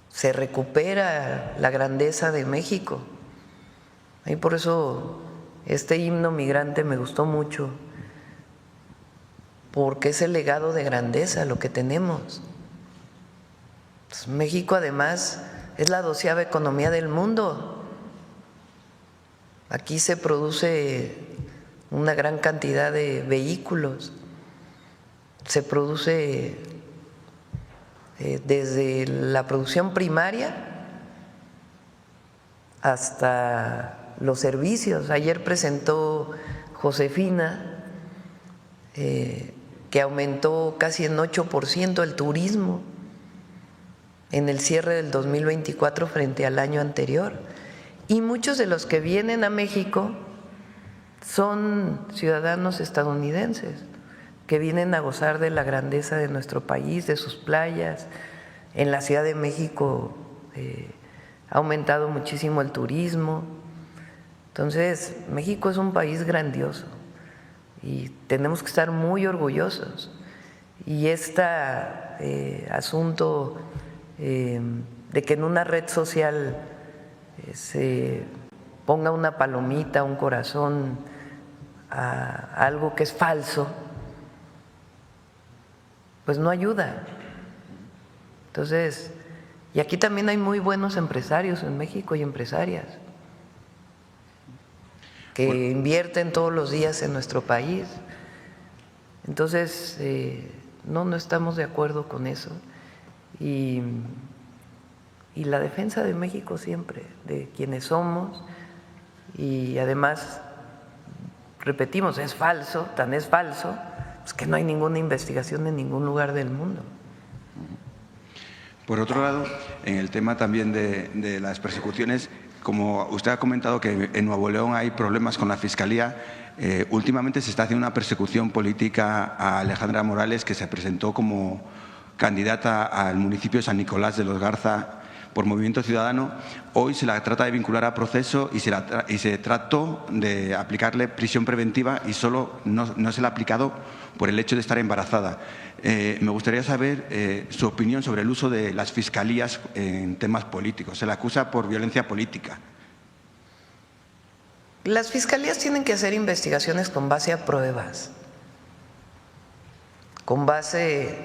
Se recupera la grandeza de México. Y por eso este himno migrante me gustó mucho, porque es el legado de grandeza lo que tenemos. Pues México además es la 12ª economía del mundo. Aquí se produce una gran cantidad de vehículos, se produce desde la producción primaria hasta los servicios. Ayer presentó Josefina que aumentó casi en 8% el turismo en el cierre del 2024 frente al año anterior. Y muchos de los que vienen a México son ciudadanos estadounidenses que vienen a gozar de la grandeza de nuestro país, de sus playas. En la Ciudad de México ha aumentado muchísimo el turismo. Entonces, México es un país grandioso y tenemos que estar muy orgullosos. Y este asunto de que en una red social se ponga una palomita, un corazón a algo que es falso, pues no ayuda. Entonces, y aquí también hay muy buenos empresarios en México y empresarias que invierten todos los días en nuestro país. Entonces, no estamos de acuerdo con eso. Y la defensa de México siempre, de quienes somos, y además, repetimos, es falso, tan es falso, pues que no hay ninguna investigación en ningún lugar del mundo. Por otro lado, en el tema también de las persecuciones, como usted ha comentado que en Nuevo León hay problemas con la Fiscalía, últimamente se está haciendo una persecución política a Alejandra Morales, que se presentó como candidata al municipio de San Nicolás de los Garza por Movimiento Ciudadano. Hoy se la trata de vincular a proceso y se trató de aplicarle prisión preventiva y solo no se le ha aplicado por el hecho de estar embarazada. Me gustaría saber su opinión sobre el uso de las fiscalías en temas políticos. Se la acusa por violencia política. Las fiscalías tienen que hacer investigaciones con base a pruebas, con base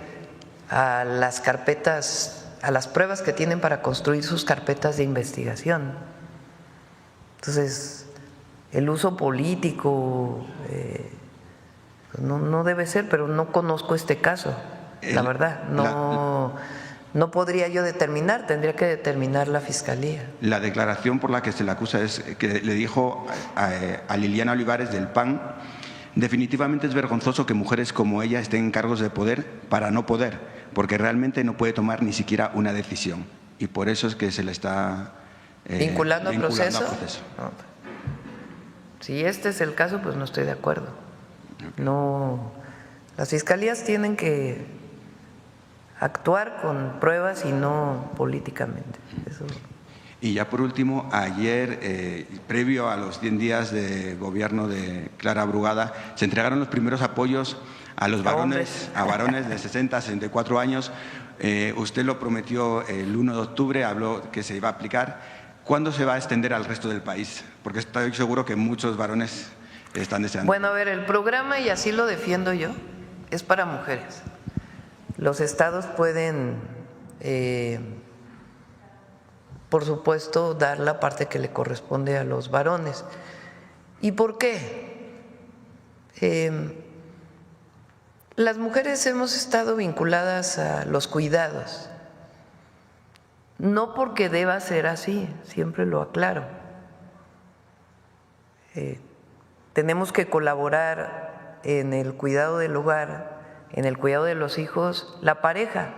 a las carpetas, a las pruebas que tienen para construir sus carpetas de investigación. Entonces, el uso político no debe ser, pero no conozco este caso, la verdad. No podría yo determinar, tendría que determinar la Fiscalía. La declaración por la que se le acusa es que le dijo a Liliana Olivares del PAN: definitivamente es vergonzoso que mujeres como ella estén en cargos de poder para no poder, porque realmente no puede tomar ni siquiera una decisión. Y por eso es que se le está ¿vinculando al proceso? No. Si este es el caso, pues no estoy de acuerdo. No, las fiscalías tienen que actuar con pruebas y no políticamente. Eso. Y ya por último, ayer, previo a los 100 días de gobierno de Clara Brugada, se entregaron los primeros apoyos a los varones, de 60 a 64 años. Usted lo prometió el 1 de octubre, habló que se iba a aplicar. ¿Cuándo se va a extender al resto del país? Porque estoy seguro que muchos varones están deseando. Bueno, a ver, el programa, y así lo defiendo yo, es para mujeres. Los estados pueden, por supuesto, dar la parte que le corresponde a los varones. ¿Y por qué? Las mujeres hemos estado vinculadas a los cuidados, no porque deba ser así, siempre lo aclaro. Tenemos que colaborar en el cuidado del hogar, en el cuidado de los hijos, la pareja,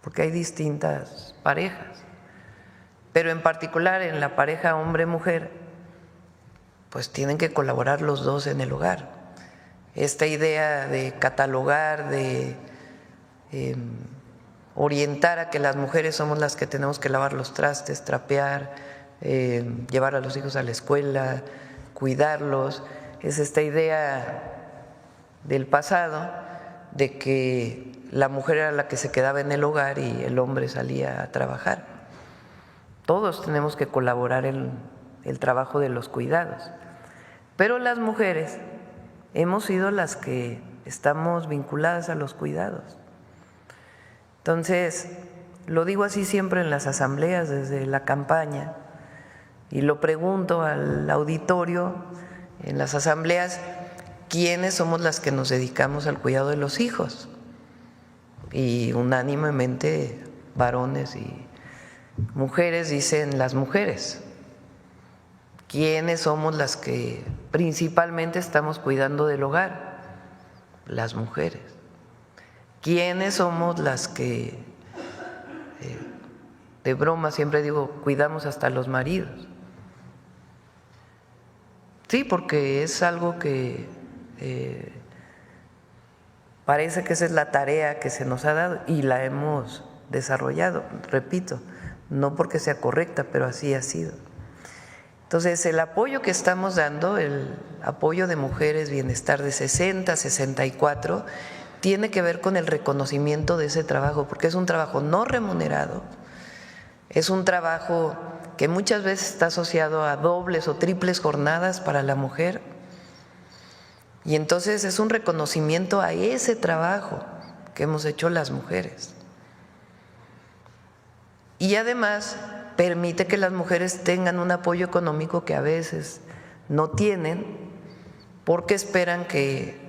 porque hay distintas parejas, pero en particular en la pareja hombre-mujer, pues tienen que colaborar los dos en el hogar. Esta idea de catalogar, de orientar a que las mujeres somos las que tenemos que lavar los trastes, trapear, llevar a los hijos a la escuela, cuidarlos, es esta idea del pasado de que la mujer era la que se quedaba en el hogar y el hombre salía a trabajar. Todos tenemos que colaborar en el trabajo de los cuidados, pero las mujeres hemos sido las que estamos vinculadas a los cuidados. Entonces, lo digo así siempre en las asambleas desde la campaña y lo pregunto al auditorio en las asambleas, ¿quiénes somos las que nos dedicamos al cuidado de los hijos? Y unánimemente varones y mujeres dicen las mujeres. ¿Quiénes somos las que principalmente estamos cuidando del hogar? Las mujeres. ¿Quiénes somos las que, de broma siempre digo, cuidamos hasta los maridos? Sí, porque es algo que parece que esa es la tarea que se nos ha dado y la hemos desarrollado, repito, no porque sea correcta, pero así ha sido. Entonces, el apoyo que estamos dando, el apoyo de Mujeres Bienestar de 60 a 64, tiene que ver con el reconocimiento de ese trabajo, porque es un trabajo no remunerado, es un trabajo que muchas veces está asociado a dobles o triples jornadas para la mujer, y entonces es un reconocimiento a ese trabajo que hemos hecho las mujeres. Y además permite que las mujeres tengan un apoyo económico que a veces no tienen porque esperan que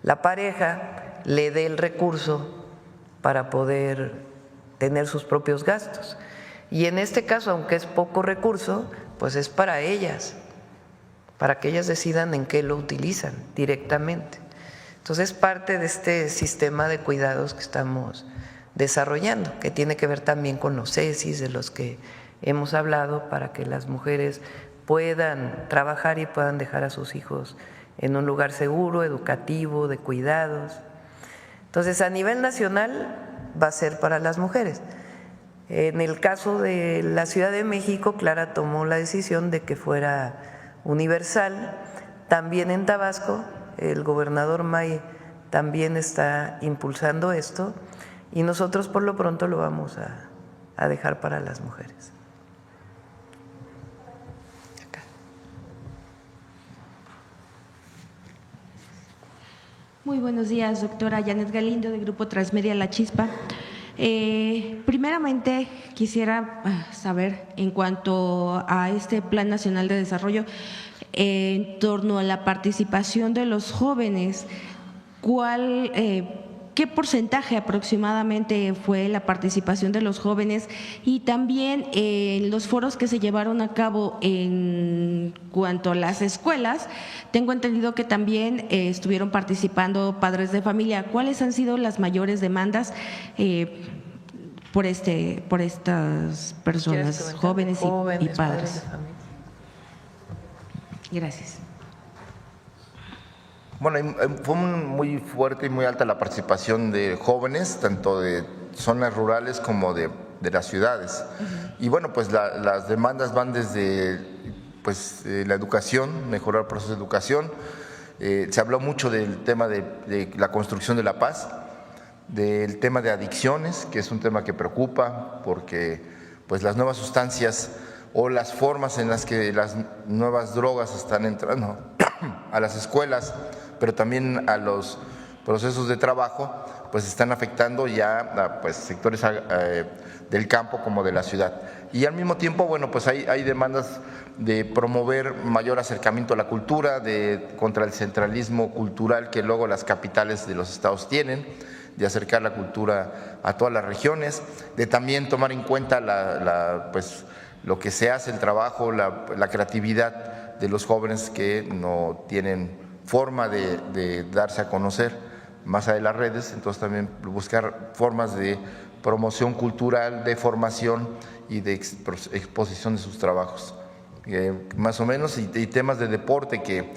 la pareja le dé el recurso para poder tener sus propios gastos. Y en este caso, aunque es poco recurso, pues es para ellas, para que ellas decidan en qué lo utilizan directamente. Entonces es parte de este sistema de cuidados que estamos desarrollando, que tiene que ver también con los CESIs de los que hemos hablado, para que las mujeres puedan trabajar y puedan dejar a sus hijos en un lugar seguro, educativo, de cuidados. Entonces, a nivel nacional va a ser para las mujeres. En el caso de la Ciudad de México, Clara tomó la decisión de que fuera universal. También en Tabasco, el gobernador May también está impulsando esto, y nosotros por lo pronto lo vamos a dejar para las mujeres. Acá. Muy buenos días, doctora Janet Galindo, de Grupo Transmedia La Chispa. Primeramente, quisiera saber, en cuanto a este Plan Nacional de Desarrollo, en torno a la participación de los jóvenes, ¿qué porcentaje aproximadamente fue la participación de los jóvenes? Y también en los foros que se llevaron a cabo en cuanto a las escuelas, tengo entendido que también estuvieron participando padres de familia. ¿Cuáles han sido las mayores demandas por estas personas, jóvenes y padres? Gracias. Bueno, fue muy fuerte y muy alta la participación de jóvenes, tanto de zonas rurales como de de las ciudades. Y bueno, pues las demandas van desde la educación, mejorar el proceso de educación. Se habló mucho del tema de la construcción de la paz, del tema de adicciones, que es un tema que preocupa porque pues las nuevas sustancias o las formas en las que las nuevas drogas están entrando a las escuelas, pero también a los procesos de trabajo, pues están afectando ya a pues, sectores del campo como de la ciudad. Y al mismo tiempo, bueno, pues hay demandas de promover mayor acercamiento a la cultura, contra el centralismo cultural que luego las capitales de los estados tienen, de acercar la cultura a todas las regiones, de también tomar en cuenta lo que se hace, el trabajo, la creatividad de los jóvenes que no tienen forma de darse a conocer más allá de las redes, entonces también buscar formas de promoción cultural, de formación y de exposición de sus trabajos. Más o menos, y temas de deporte que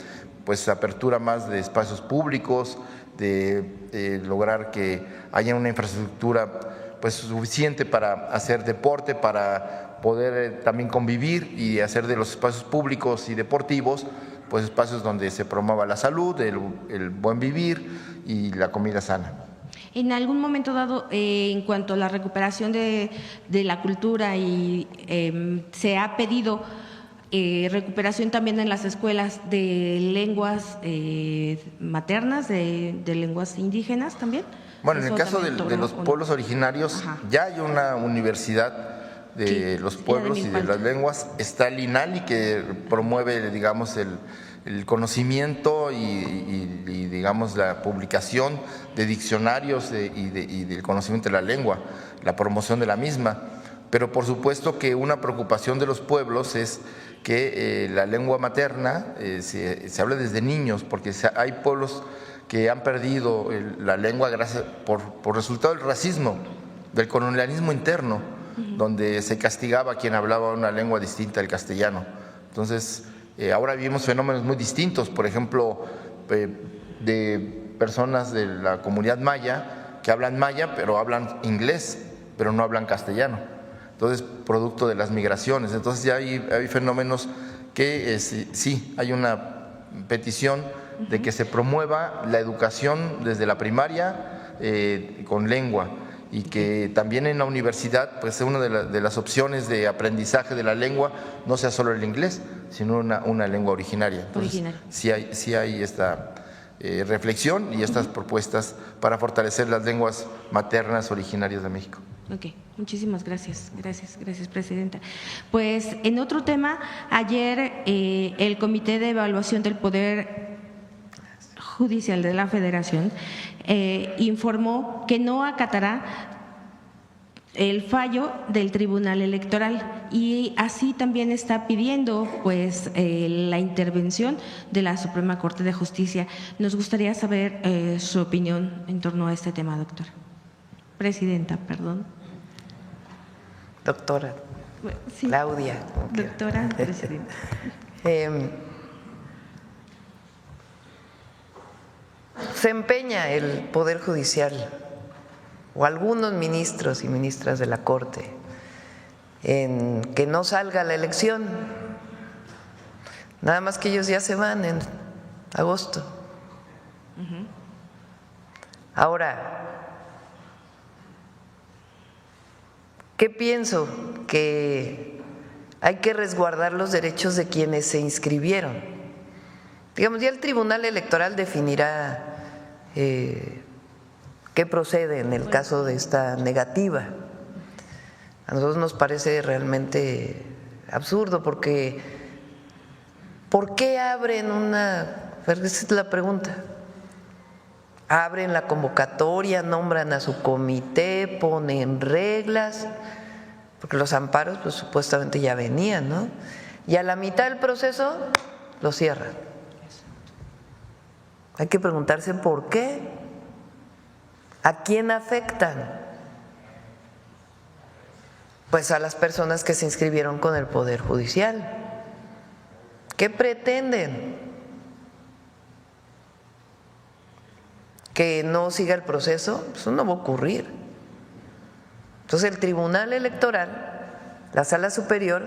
pues apertura más de espacios públicos, de lograr que haya una infraestructura pues suficiente para hacer deporte, para poder también convivir y hacer de los espacios públicos y deportivos pues espacios donde se promueva la salud, el buen vivir y la comida sana. En algún momento dado, en cuanto a la recuperación de la cultura, y se ha pedido recuperación también en las escuelas de lenguas maternas, de lenguas indígenas también. Bueno, en el caso de los pueblos originarios, ya hay una universidad de los pueblos y de las lenguas. Está el INALI, que promueve, digamos, el conocimiento y digamos, la publicación de diccionarios y del conocimiento de la lengua, la promoción de la misma. Pero por supuesto que una preocupación de los pueblos es que la lengua materna se habla desde niños, porque hay pueblos que han perdido la lengua por resultado del racismo, del colonialismo interno, donde se castigaba a quien hablaba una lengua distinta al castellano. Entonces, ahora vivimos fenómenos muy distintos, por ejemplo, de personas de la comunidad maya que hablan maya, pero hablan inglés, pero no hablan castellano. Entonces, producto de las migraciones. Entonces, ya hay fenómenos que sí, hay una petición de que se promueva la educación desde la primaria con lengua, y que también en la universidad pues una de las opciones de aprendizaje de la lengua no sea solo el inglés, sino una lengua originaria. Entonces, sí hay esta reflexión y estas propuestas para fortalecer las lenguas maternas originarias de México. Ok, muchísimas gracias, Presidenta. Pues en otro tema, ayer el Comité de Evaluación del Poder Judicial de la Federación informó que no acatará el fallo del Tribunal Electoral, y así también está pidiendo pues la intervención de la Suprema Corte de Justicia. Nos gustaría saber su opinión en torno a este tema, doctora. Presidenta, perdón. Doctora. Sí. Claudia. Doctora, presidenta. Se empeña el Poder Judicial o algunos ministros y ministras de la Corte en que no salga la elección, nada más que ellos ya se van en agosto. Ahora, ¿qué pienso? Que hay que resguardar los derechos de quienes se inscribieron. Digamos, ya el Tribunal Electoral definirá qué procede en el caso de esta negativa. A nosotros nos parece realmente absurdo, porque ¿por qué abren esa es la pregunta? Abren la convocatoria, nombran a su comité, ponen reglas, porque los amparos pues supuestamente ya venían, ¿no? Y a la mitad del proceso lo cierran. Hay que preguntarse por qué, a quién afectan. Pues a las personas que se inscribieron con el Poder Judicial. ¿Qué pretenden? ¿Que no siga el proceso? Eso no va a ocurrir. Entonces el Tribunal Electoral, la Sala Superior,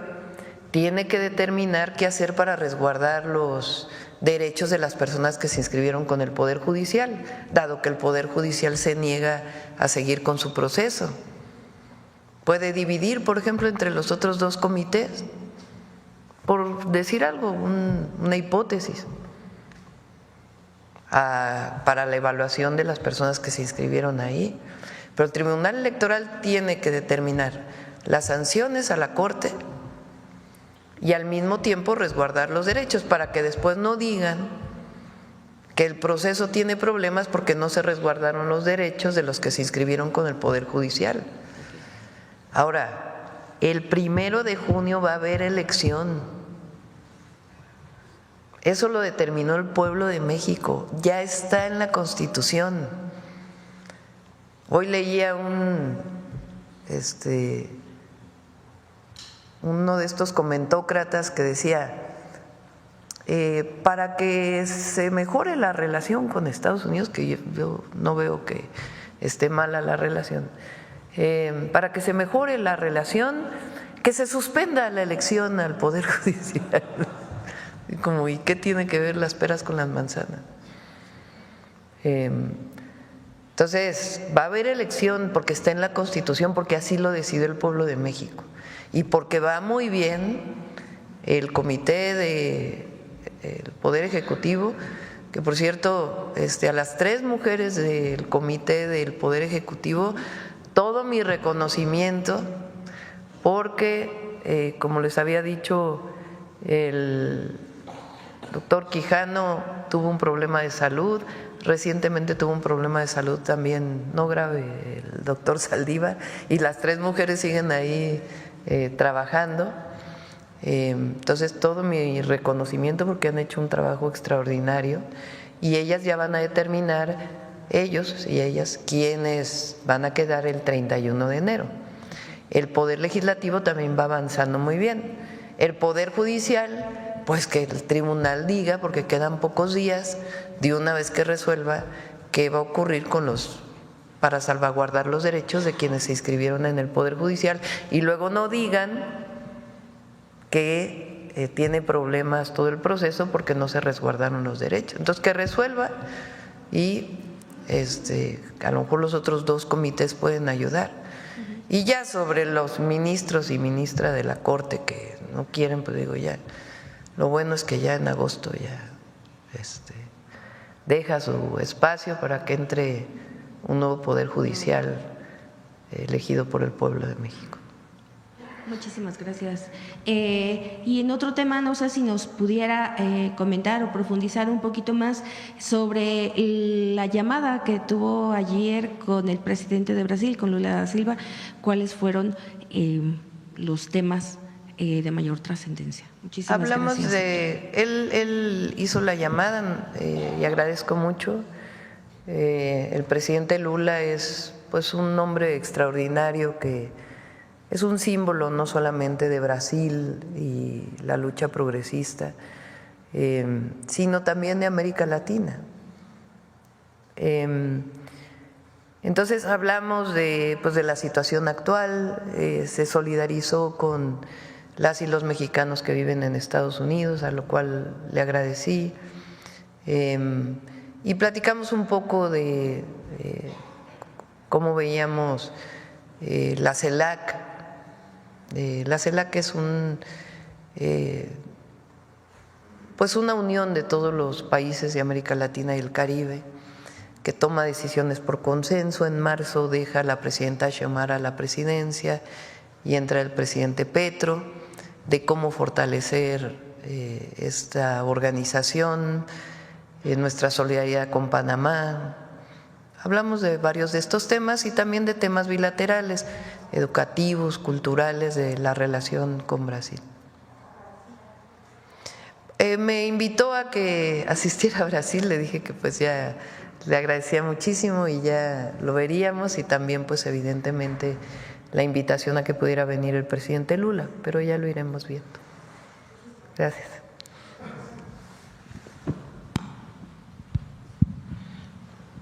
tiene que determinar qué hacer para resguardar los derechos de las personas que se inscribieron con el Poder Judicial, dado que el Poder Judicial se niega a seguir con su proceso. Puede dividir, por ejemplo, entre los otros dos comités, por decir algo, una hipótesis, para la evaluación de las personas que se inscribieron ahí. Pero el Tribunal Electoral tiene que determinar las sanciones a la Corte y al mismo tiempo resguardar los derechos para que después no digan que el proceso tiene problemas porque no se resguardaron los derechos de los que se inscribieron con el Poder Judicial. Ahora, el 1 de junio va a haber elección. Eso lo determinó el pueblo de México, ya está en la Constitución. Hoy leía uno de estos comentócratas que decía, para que se mejore la relación con Estados Unidos, que yo no veo que esté mala la relación, para que se mejore la relación, que se suspenda la elección al Poder Judicial. ¿Y qué tiene que ver las peras con las manzanas? Entonces, va a haber elección porque está en la Constitución, porque así lo decidió el pueblo de México. Y porque va muy bien el comité del Poder Ejecutivo, que por cierto, a las 3 mujeres del comité del Poder Ejecutivo, todo mi reconocimiento, porque, como les había dicho, el doctor Quijano tuvo un problema de salud, recientemente tuvo un problema de salud también, no grave, el doctor Saldívar, y las 3 mujeres siguen ahí trabajando. Entonces todo mi reconocimiento porque han hecho un trabajo extraordinario y ellas ya van a determinar, ellos y ellas, quiénes van a quedar el 31 de enero. El Poder Legislativo también va avanzando muy bien. El Poder Judicial, pues que el tribunal diga, porque quedan pocos días, de una vez que resuelva qué va a ocurrir para salvaguardar los derechos de quienes se inscribieron en el Poder Judicial y luego no digan que tiene problemas todo el proceso porque no se resguardaron los derechos. Entonces que resuelva y a lo mejor los otros 2 comités pueden ayudar. Y ya sobre los ministros y ministra de la Corte que no quieren, pues digo ya, lo bueno es que ya en agosto ya deja su espacio para que entre un nuevo Poder Judicial elegido por el pueblo de México. Muchísimas gracias. Y en otro tema, no sé si nos pudiera comentar o profundizar un poquito más sobre la llamada que tuvo ayer con el presidente de Brasil, con Lula da Silva, cuáles fueron los temas de mayor trascendencia. Muchísimas Hablamos gracias. Él hizo la llamada y agradezco mucho. El presidente Lula es pues un hombre extraordinario que es un símbolo no solamente de Brasil y la lucha progresista, sino también de América Latina. Entonces hablamos de la situación actual, se solidarizó con las y los mexicanos que viven en Estados Unidos, a lo cual le agradecí, y platicamos un poco de cómo veíamos la CELAC. La CELAC es pues una unión de todos los países de América Latina y el Caribe que toma decisiones por consenso. En marzo deja la presidenta Xiomara la presidencia y entra el presidente Petro, de cómo fortalecer esta organización, nuestra solidaridad con Panamá. Hablamos de varios de estos temas y también de temas bilaterales, educativos, culturales, de la relación con Brasil. Me invitó a que asistiera a Brasil, le dije que pues ya le agradecía muchísimo y ya lo veríamos, y también pues evidentemente la invitación a que pudiera venir el presidente Lula, pero ya lo iremos viendo. Gracias.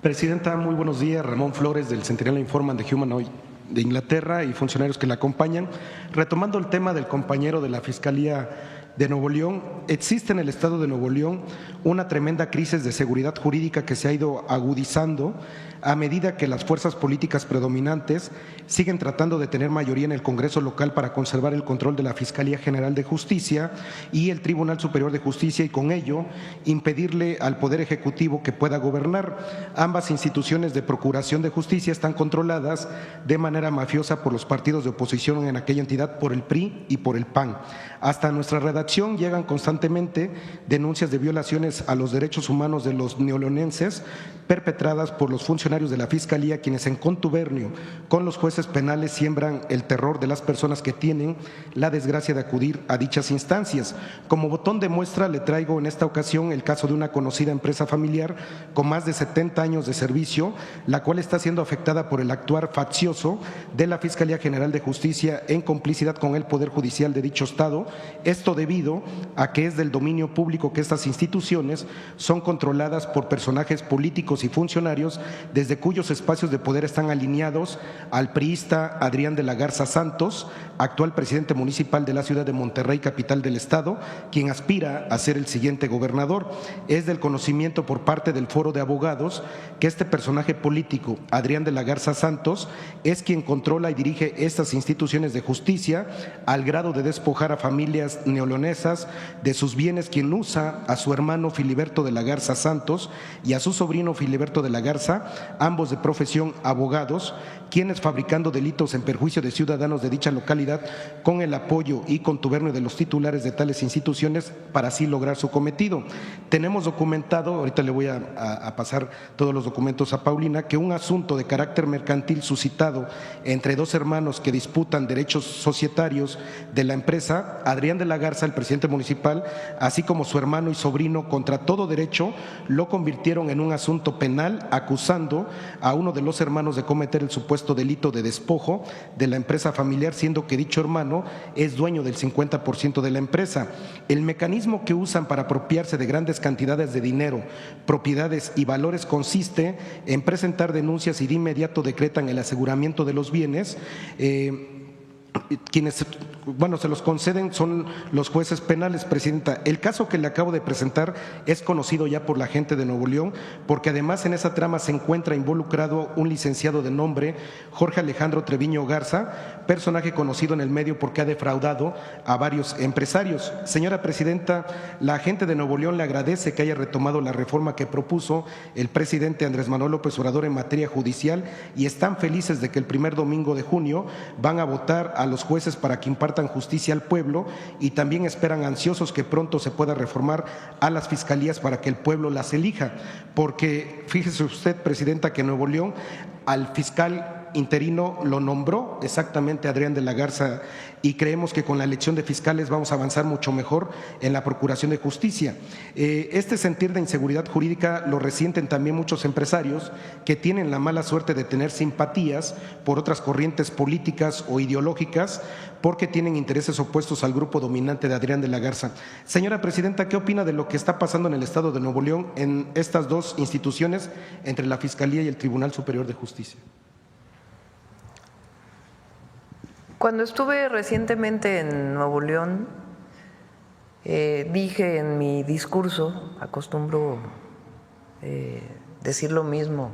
Presidenta, muy buenos días. Ramón Flores, del Centinela Informa de Humanoid. de Inglaterra y funcionarios que la acompañan. Retomando el tema del compañero de la Fiscalía de Nuevo León, existe en el estado de Nuevo León una tremenda crisis de seguridad jurídica que se ha ido agudizando a medida que las fuerzas políticas predominantes siguen tratando de tener mayoría en el Congreso local para conservar el control de la Fiscalía General de Justicia y el Tribunal Superior de Justicia y con ello impedirle al Poder Ejecutivo que pueda gobernar. Ambas instituciones de procuración de justicia están controladas de manera mafiosa por los partidos de oposición en aquella entidad, por el PRI y por el PAN. Hasta nuestra redacción llegan constantemente denuncias de violaciones a los derechos humanos de los neoleonenses perpetradas por los funcionarios de la Fiscalía, quienes en contubernio con los jueces penales siembran el terror de las personas que tienen la desgracia de acudir a dichas instancias. Como botón de muestra le traigo en esta ocasión el caso de una conocida empresa familiar con más de 70 años de servicio, la cual está siendo afectada por el actuar faccioso de la Fiscalía General de Justicia en complicidad con el Poder Judicial de dicho estado. Esto debido a que es del dominio público que estas instituciones son controladas por personajes políticos y funcionarios desde cuyos espacios de poder están alineados al priista Adrián de la Garza Santos, actual presidente municipal de la ciudad de Monterrey, capital del estado, quien aspira a ser el siguiente gobernador. Es del conocimiento por parte del Foro de Abogados que este personaje político, Adrián de la Garza Santos, es quien controla y dirige estas instituciones de justicia al grado de despojar a familias neoleonesas de sus bienes, quien usa a su hermano Filiberto de la Garza Santos y a su sobrino Filiberto de la Garza, ambos de profesión abogados, quienes fabricando delitos en perjuicio de ciudadanos de dicha localidad con el apoyo y contubernio de los titulares de tales instituciones para así lograr su cometido. Tenemos documentado, ahorita le voy a pasar todos los documentos a Paulina, que un asunto de carácter mercantil suscitado entre dos hermanos que disputan derechos societarios de la empresa, Adrián de la Garza, el presidente municipal, así como su hermano y sobrino, contra todo derecho, lo convirtieron en un asunto penal, acusando a uno de los hermanos de cometer el supuesto delito de despojo de la empresa familiar, siendo que dicho hermano es dueño del 50% de la empresa. El mecanismo que usan para apropiarse de grandes cantidades de dinero, propiedades y valores consiste en presentar denuncias y de inmediato decretan el aseguramiento de los bienes. Quienes, se los conceden son los jueces penales, Presidenta. El caso que le acabo de presentar es conocido ya por la gente de Nuevo León, porque además en esa trama se encuentra involucrado un licenciado de nombre Jorge Alejandro Treviño Garza, personaje conocido en el medio porque ha defraudado a varios empresarios. Señora Presidenta, la gente de Nuevo León le agradece que haya retomado la reforma que propuso el presidente Andrés Manuel López Obrador en materia judicial y están felices de que el primer domingo de junio van a votar a los jueces para que impartan justicia al pueblo y también esperan ansiosos que pronto se pueda reformar a las fiscalías para que el pueblo las elija, porque fíjese usted, Presidenta, que Nuevo León al fiscal interino lo nombró exactamente Adrián de la Garza y creemos que con la elección de fiscales vamos a avanzar mucho mejor en la procuración de justicia. Este sentir de inseguridad jurídica lo resienten también muchos empresarios que tienen la mala suerte de tener simpatías por otras corrientes políticas o ideológicas porque tienen intereses opuestos al grupo dominante de Adrián de la Garza. Señora Presidenta, ¿qué opina de lo que está pasando en el estado de Nuevo León en estas dos instituciones entre la Fiscalía y el Tribunal Superior de Justicia? Cuando estuve recientemente en Nuevo León, dije en mi discurso, acostumbro decir lo mismo,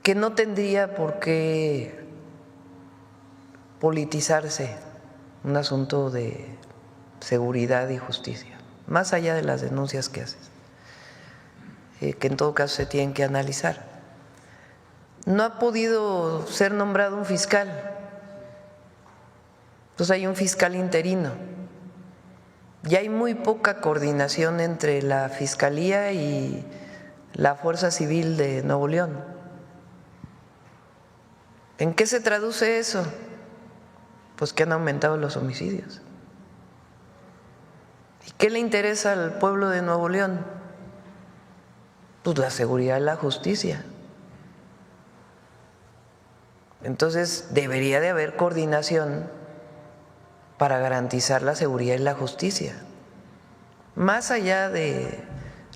que no tendría por qué politizarse un asunto de seguridad y justicia, más allá de las denuncias que haces, que en todo caso se tienen que analizar. No ha podido ser nombrado un fiscal, entonces hay un fiscal interino y hay muy poca coordinación entre la Fiscalía y la Fuerza Civil de Nuevo León. ¿En qué se traduce eso? Pues que han aumentado los homicidios. ¿Y qué le interesa al pueblo de Nuevo León? Pues la seguridad y la justicia. Entonces debería de haber coordinación para garantizar la seguridad y la justicia, más allá de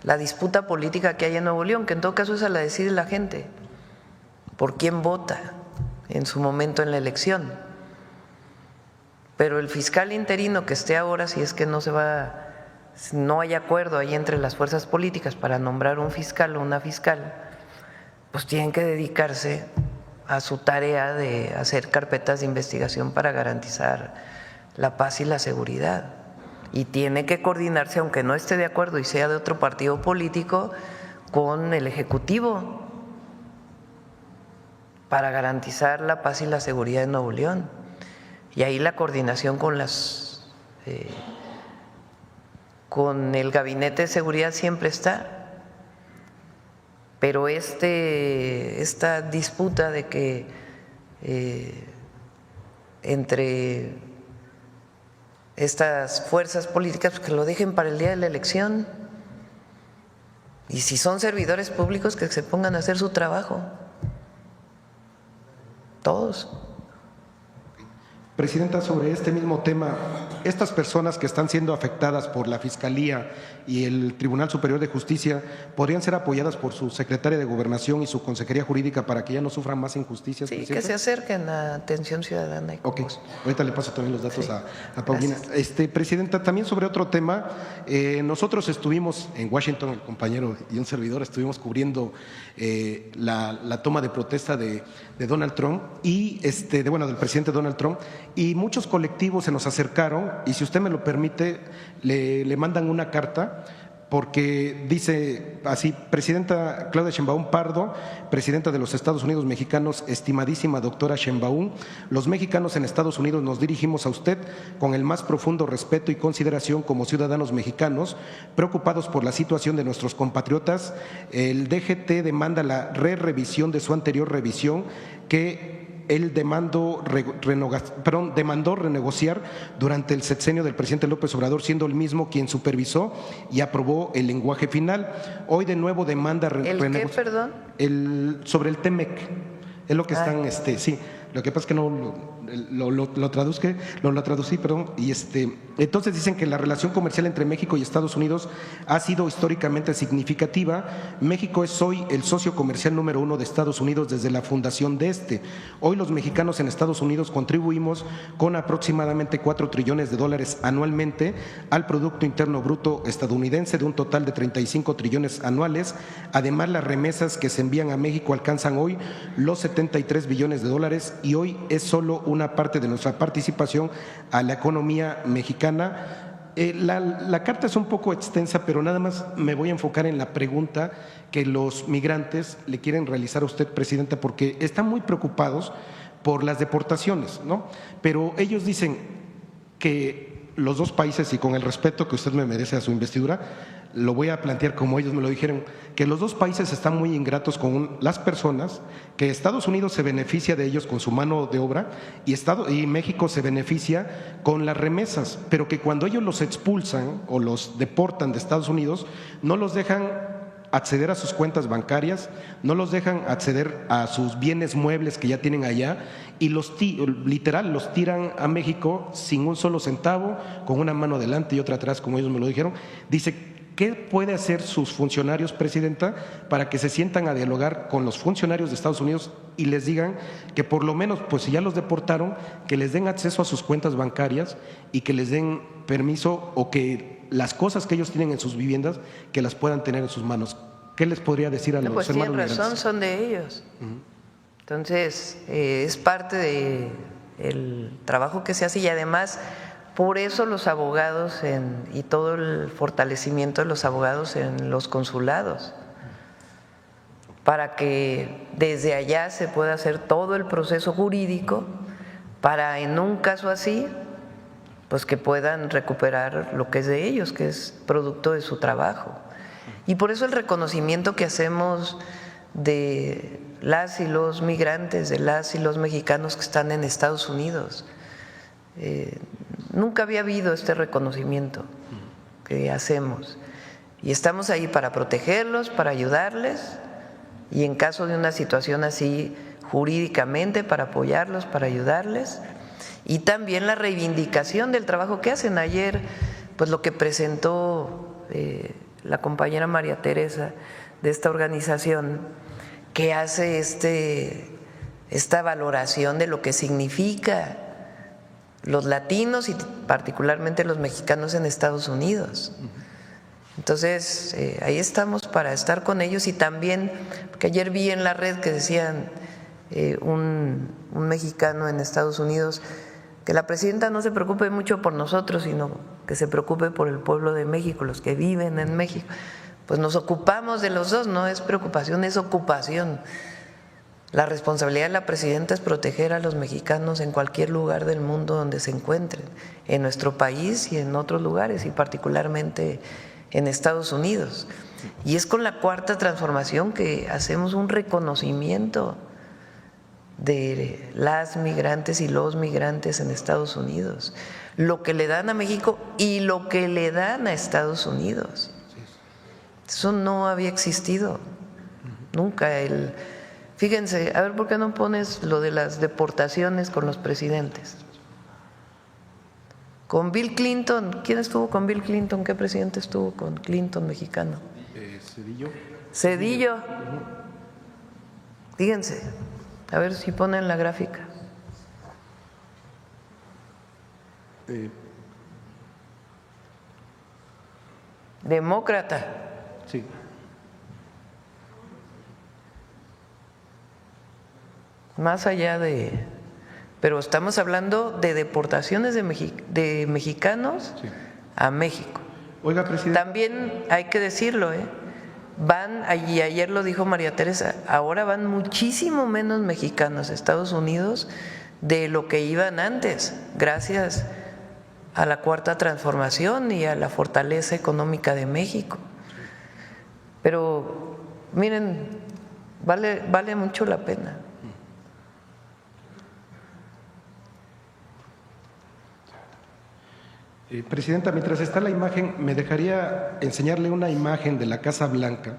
la disputa política que hay en Nuevo León, que en todo caso es a la decir de la gente. por quién vota en su momento en la elección. Pero el fiscal interino que esté ahora, si es que no hay acuerdo ahí entre las fuerzas políticas para nombrar un fiscal o una fiscal, pues tienen que dedicarse a su tarea de hacer carpetas de investigación para garantizar la paz y la seguridad. Y tiene que coordinarse, aunque no esté de acuerdo y sea de otro partido político, con el Ejecutivo para garantizar la paz y la seguridad en Nuevo León. Y ahí la coordinación con el Gabinete de Seguridad siempre está. Pero esta disputa de que entre estas fuerzas políticas, pues que lo dejen para el día de la elección, y si son servidores públicos, que se pongan a hacer su trabajo, todos. Presidenta, sobre este mismo tema, estas personas que están siendo afectadas por la Fiscalía y el Tribunal Superior de Justicia podrían ser apoyadas por su secretaria de Gobernación y su Consejería Jurídica para que ya no sufran más injusticias. Sí, Presidenta, que se acerquen a Atención Ciudadana. Ok, ahorita le paso también los datos sí, a Paulina. Presidenta, también sobre otro tema, nosotros estuvimos en Washington, el compañero y un servidor, estuvimos cubriendo la toma de protesta de Donald Trump y del presidente Donald Trump, y muchos colectivos se nos acercaron y, si usted me lo permite, le mandan una carta porque dice así: Presidenta Claudia Sheinbaum Pardo, Presidenta de los Estados Unidos Mexicanos, estimadísima doctora Sheinbaum, los mexicanos en Estados Unidos nos dirigimos a usted con el más profundo respeto y consideración como ciudadanos mexicanos, preocupados por la situación de nuestros compatriotas. El DGT demanda la revisión de su anterior revisión que él demandó renegociar durante el sexenio del presidente López Obrador, siendo el mismo quien supervisó y aprobó el lenguaje final. Hoy de nuevo demanda ¿El qué, perdón? Sobre el TEMEC. Es lo que están, sí. Lo que pasa es que no lo traducí, perdón. Y entonces dicen que la relación comercial entre México y Estados Unidos ha sido históricamente significativa. México es hoy el socio comercial número 1 de Estados Unidos desde la fundación de Hoy los mexicanos en Estados Unidos contribuimos con aproximadamente 4 trillones de dólares anualmente al Producto Interno Bruto estadounidense, de un total de 35 trillones anuales. Además, las remesas que se envían a México alcanzan hoy los 73 billones de dólares, y hoy es solo una parte de nuestra participación a la economía mexicana. La carta es un poco extensa, pero nada más me voy a enfocar en la pregunta que los migrantes le quieren realizar a usted, Presidenta, porque están muy preocupados por las deportaciones, ¿no? Pero ellos dicen que los dos países, y con el respeto que usted me merece a su investidura, lo voy a plantear como ellos me lo dijeron, que los dos países están muy ingratos con las personas, que Estados Unidos se beneficia de ellos con su mano de obra y México se beneficia con las remesas, pero que cuando ellos los expulsan o los deportan de Estados Unidos, no los dejan acceder a sus cuentas bancarias, no los dejan acceder a sus bienes muebles que ya tienen allá, y literal los tiran a México sin un solo centavo, con una mano adelante y otra atrás, como ellos me lo dijeron. Dice: ¿qué puede hacer sus funcionarios, Presidenta, para que se sientan a dialogar con los funcionarios de Estados Unidos y les digan que por lo menos, pues si ya los deportaron, que les den acceso a sus cuentas bancarias y que les den permiso, o que las cosas que ellos tienen en sus viviendas, que las puedan tener en sus manos? ¿Qué les podría decir a los hermanos migrantes? Pues tienen razón, migrantes? son de ellos. Entonces, es parte del trabajo que se hace, y además por eso los abogados y todo el fortalecimiento de los abogados en los consulados, para que desde allá se pueda hacer todo el proceso jurídico para, en un caso así, pues que puedan recuperar lo que es de ellos, que es producto de su trabajo. Y por eso el reconocimiento que hacemos de las y los migrantes, de las y los mexicanos que están en Estados Unidos. Nunca había habido este reconocimiento que hacemos, y estamos ahí para protegerlos, para ayudarles, y en caso de una situación así, jurídicamente, para apoyarlos, para ayudarles, y también la reivindicación del trabajo que hacen. Ayer, pues lo que presentó la compañera María Teresa de esta organización, que hace esta valoración de lo que significa los latinos y particularmente los mexicanos en Estados Unidos. Entonces, ahí estamos para estar con ellos y también, porque ayer vi en la red que decían un mexicano en Estados Unidos que la presidenta no se preocupe mucho por nosotros, sino que se preocupe por el pueblo de México, los que viven en México. Pues nos ocupamos de los dos, no es preocupación, es ocupación. La responsabilidad de la presidenta es proteger a los mexicanos en cualquier lugar del mundo donde se encuentren, en nuestro país y en otros lugares, y particularmente en Estados Unidos. Y es con la Cuarta Transformación que hacemos un reconocimiento de las migrantes y los migrantes en Estados Unidos, lo que le dan a México y lo que le dan a Estados Unidos. Eso no había existido nunca. Fíjense, a ver, ¿por qué no pones lo de las deportaciones con los presidentes? Con Bill Clinton, ¿quién estuvo con Bill Clinton? ¿Qué presidente estuvo con Clinton mexicano? Cedillo. Fíjense, a ver si ponen la gráfica. Demócrata. Sí. Más allá pero estamos hablando de deportaciones de mexicanos a México. Oiga, presidente. También hay que decirlo, van, y ayer lo dijo María Teresa, ahora van muchísimo menos mexicanos a Estados Unidos de lo que iban antes, gracias a la Cuarta Transformación y a la fortaleza económica de México. Pero miren, vale mucho la pena. Presidenta, mientras está la imagen, me dejaría enseñarle una imagen de la Casa Blanca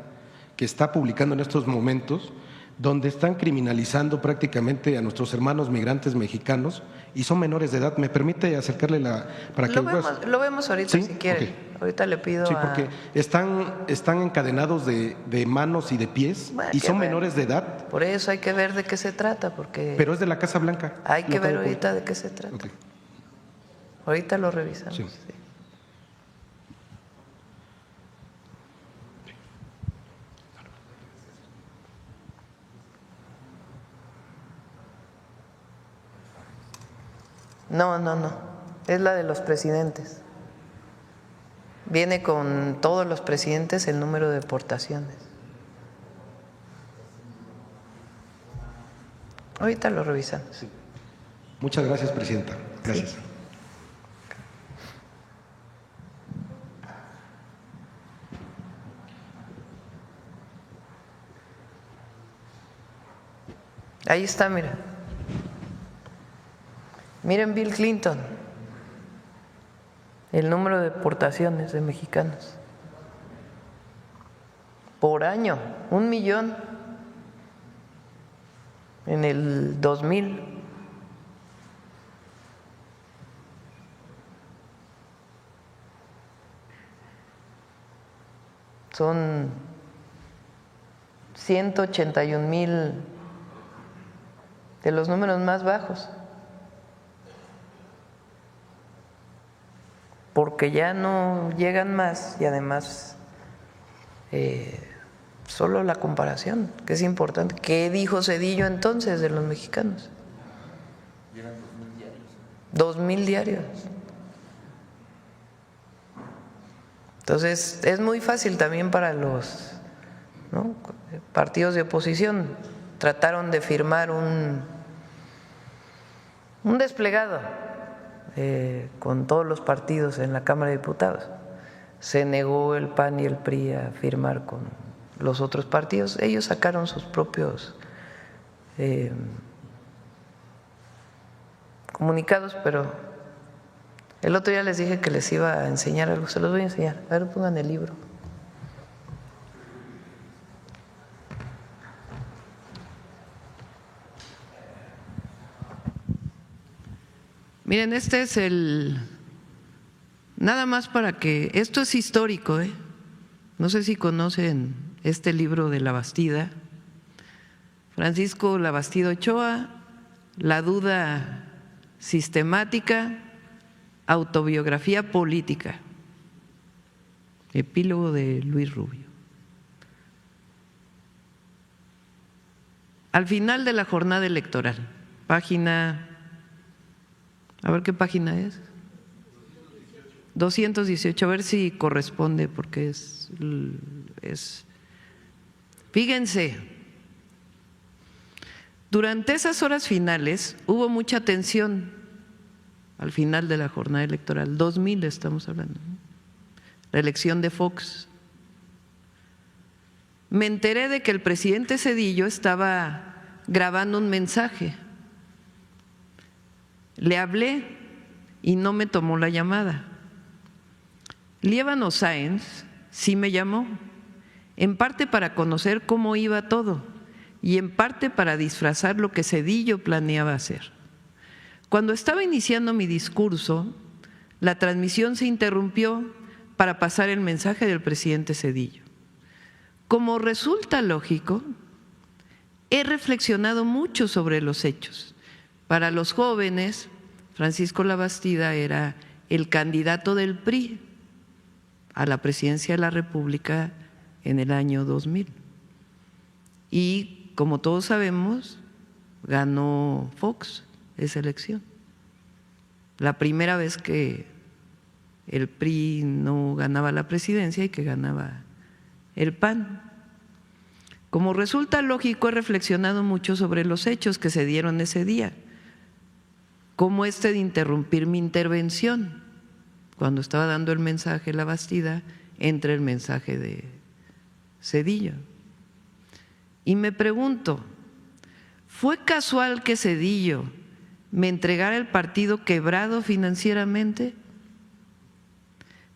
que está publicando en estos momentos, donde están criminalizando prácticamente a nuestros hermanos migrantes mexicanos y son menores de edad. ¿Me permite acercarle para que lo vemos ahorita, ¿sí? Si quiere. Okay. Ahorita le pido. Sí, porque están encadenados de manos y de pies y son menores de edad. Por eso hay que ver de qué se trata, porque. Pero es de la Casa Blanca. Hay que ver ahorita de qué se trata. Okay. Ahorita lo revisamos. Sí. Sí. No, es la de los presidentes. Viene con todos los presidentes el número de deportaciones. Ahorita lo revisamos. Sí. Muchas gracias, presidenta. Gracias. Sí. Ahí está, mira. Miren Bill Clinton, el número de deportaciones de mexicanos. Por año, 1 millón en el 2000. Son 181,000 de los números más bajos. Porque ya no llegan más y además solo la comparación, que es importante. ¿Qué dijo Cedillo entonces de los mexicanos? Llegan 2,000 diarios. 2,000 diarios. Entonces es muy fácil también para los partidos de oposición. Trataron de firmar un desplegado con todos los partidos en la Cámara de Diputados. Se negó el PAN y el PRI a firmar con los otros partidos. Ellos sacaron sus propios comunicados, pero el otro día les dije que les iba a enseñar algo. Se los voy a enseñar. A ver, pongan el libro. Miren, este es nada más para que, esto es histórico, no sé si conocen este libro de La Bastida, Francisco Labastida Ochoa, La duda sistemática, autobiografía política, epílogo de Luis Rubio. Al final de la jornada electoral, página, a ver qué página es, 218, a ver si corresponde, porque es fíjense, durante esas horas finales hubo mucha tensión al final de la jornada electoral, 2000 estamos hablando, ¿no? La elección de Fox. Me enteré de que el presidente Zedillo estaba grabando un mensaje. Le hablé y no me tomó la llamada. Líbano Sáenz sí me llamó, en parte para conocer cómo iba todo y en parte para disfrazar lo que Zedillo planeaba hacer. Cuando estaba iniciando mi discurso, la transmisión se interrumpió para pasar el mensaje del presidente Zedillo. Como resulta lógico, he reflexionado mucho sobre los hechos. Para los jóvenes, Francisco Labastida era el candidato del PRI a la presidencia de la República en el año 2000. Y como todos sabemos, ganó Fox esa elección. La primera vez que el PRI no ganaba la presidencia y que ganaba el PAN. Como resulta lógico, he reflexionado mucho sobre los hechos que se dieron ese día, como de interrumpir mi intervención cuando estaba dando el mensaje Labastida entre el mensaje de Zedillo. Y me pregunto, ¿fue casual que Zedillo me entregara el partido quebrado financieramente?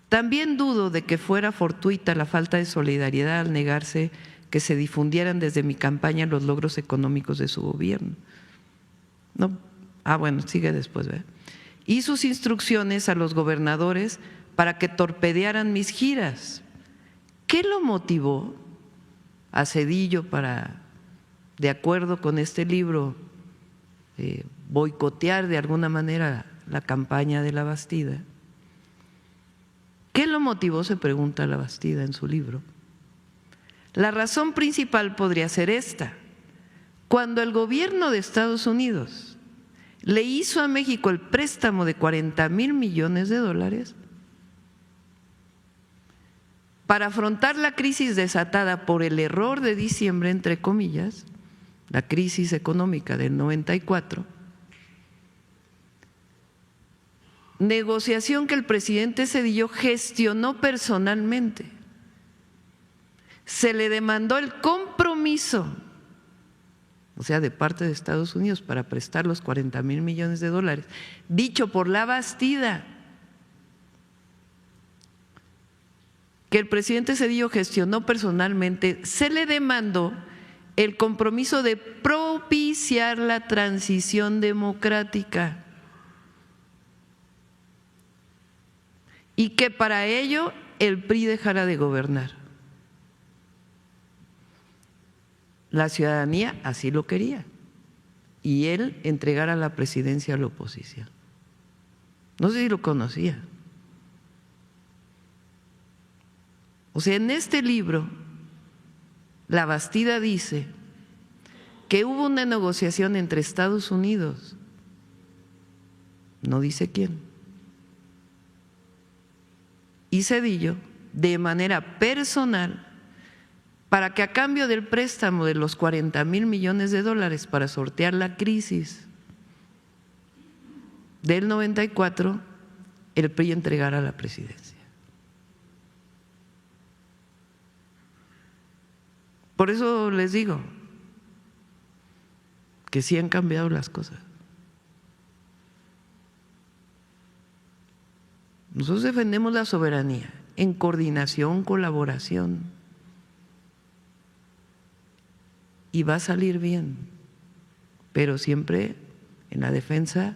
También dudo de que fuera fortuita la falta de solidaridad al negarse que se difundieran desde mi campaña los logros económicos de su gobierno. No, bueno, sigue después, ¿verdad? Y sus instrucciones a los gobernadores para que torpedearan mis giras. ¿Qué lo motivó a Zedillo para, de acuerdo con este libro, boicotear de alguna manera la campaña de Labastida? ¿Qué lo motivó?, se pregunta Labastida en su libro. La razón principal podría ser esta: cuando el gobierno de Estados Unidos le hizo a México el préstamo de $40,000 millones para afrontar la crisis desatada por el error de diciembre, entre comillas, la crisis económica del 94, negociación que el presidente Zedillo gestionó personalmente. Se le demandó el compromiso, o sea, de parte de Estados Unidos, para prestar los $40,000 millones, dicho por Labastida, que el presidente Zedillo gestionó personalmente. Se le demandó el compromiso de propiciar la transición democrática y que para ello el PRI dejara de gobernar. La ciudadanía así lo quería y él entregara la presidencia a la oposición. No sé si lo conocía. O sea, en este libro, Labastida dice que hubo una negociación entre Estados Unidos, no dice quién, y Zedillo, de manera personal, para que a cambio del préstamo de los $40,000 millones para sortear la crisis del 94, el PRI entregara la presidencia. Por eso les digo que sí han cambiado las cosas. Nosotros defendemos la soberanía en coordinación, colaboración, y va a salir bien, pero siempre en la defensa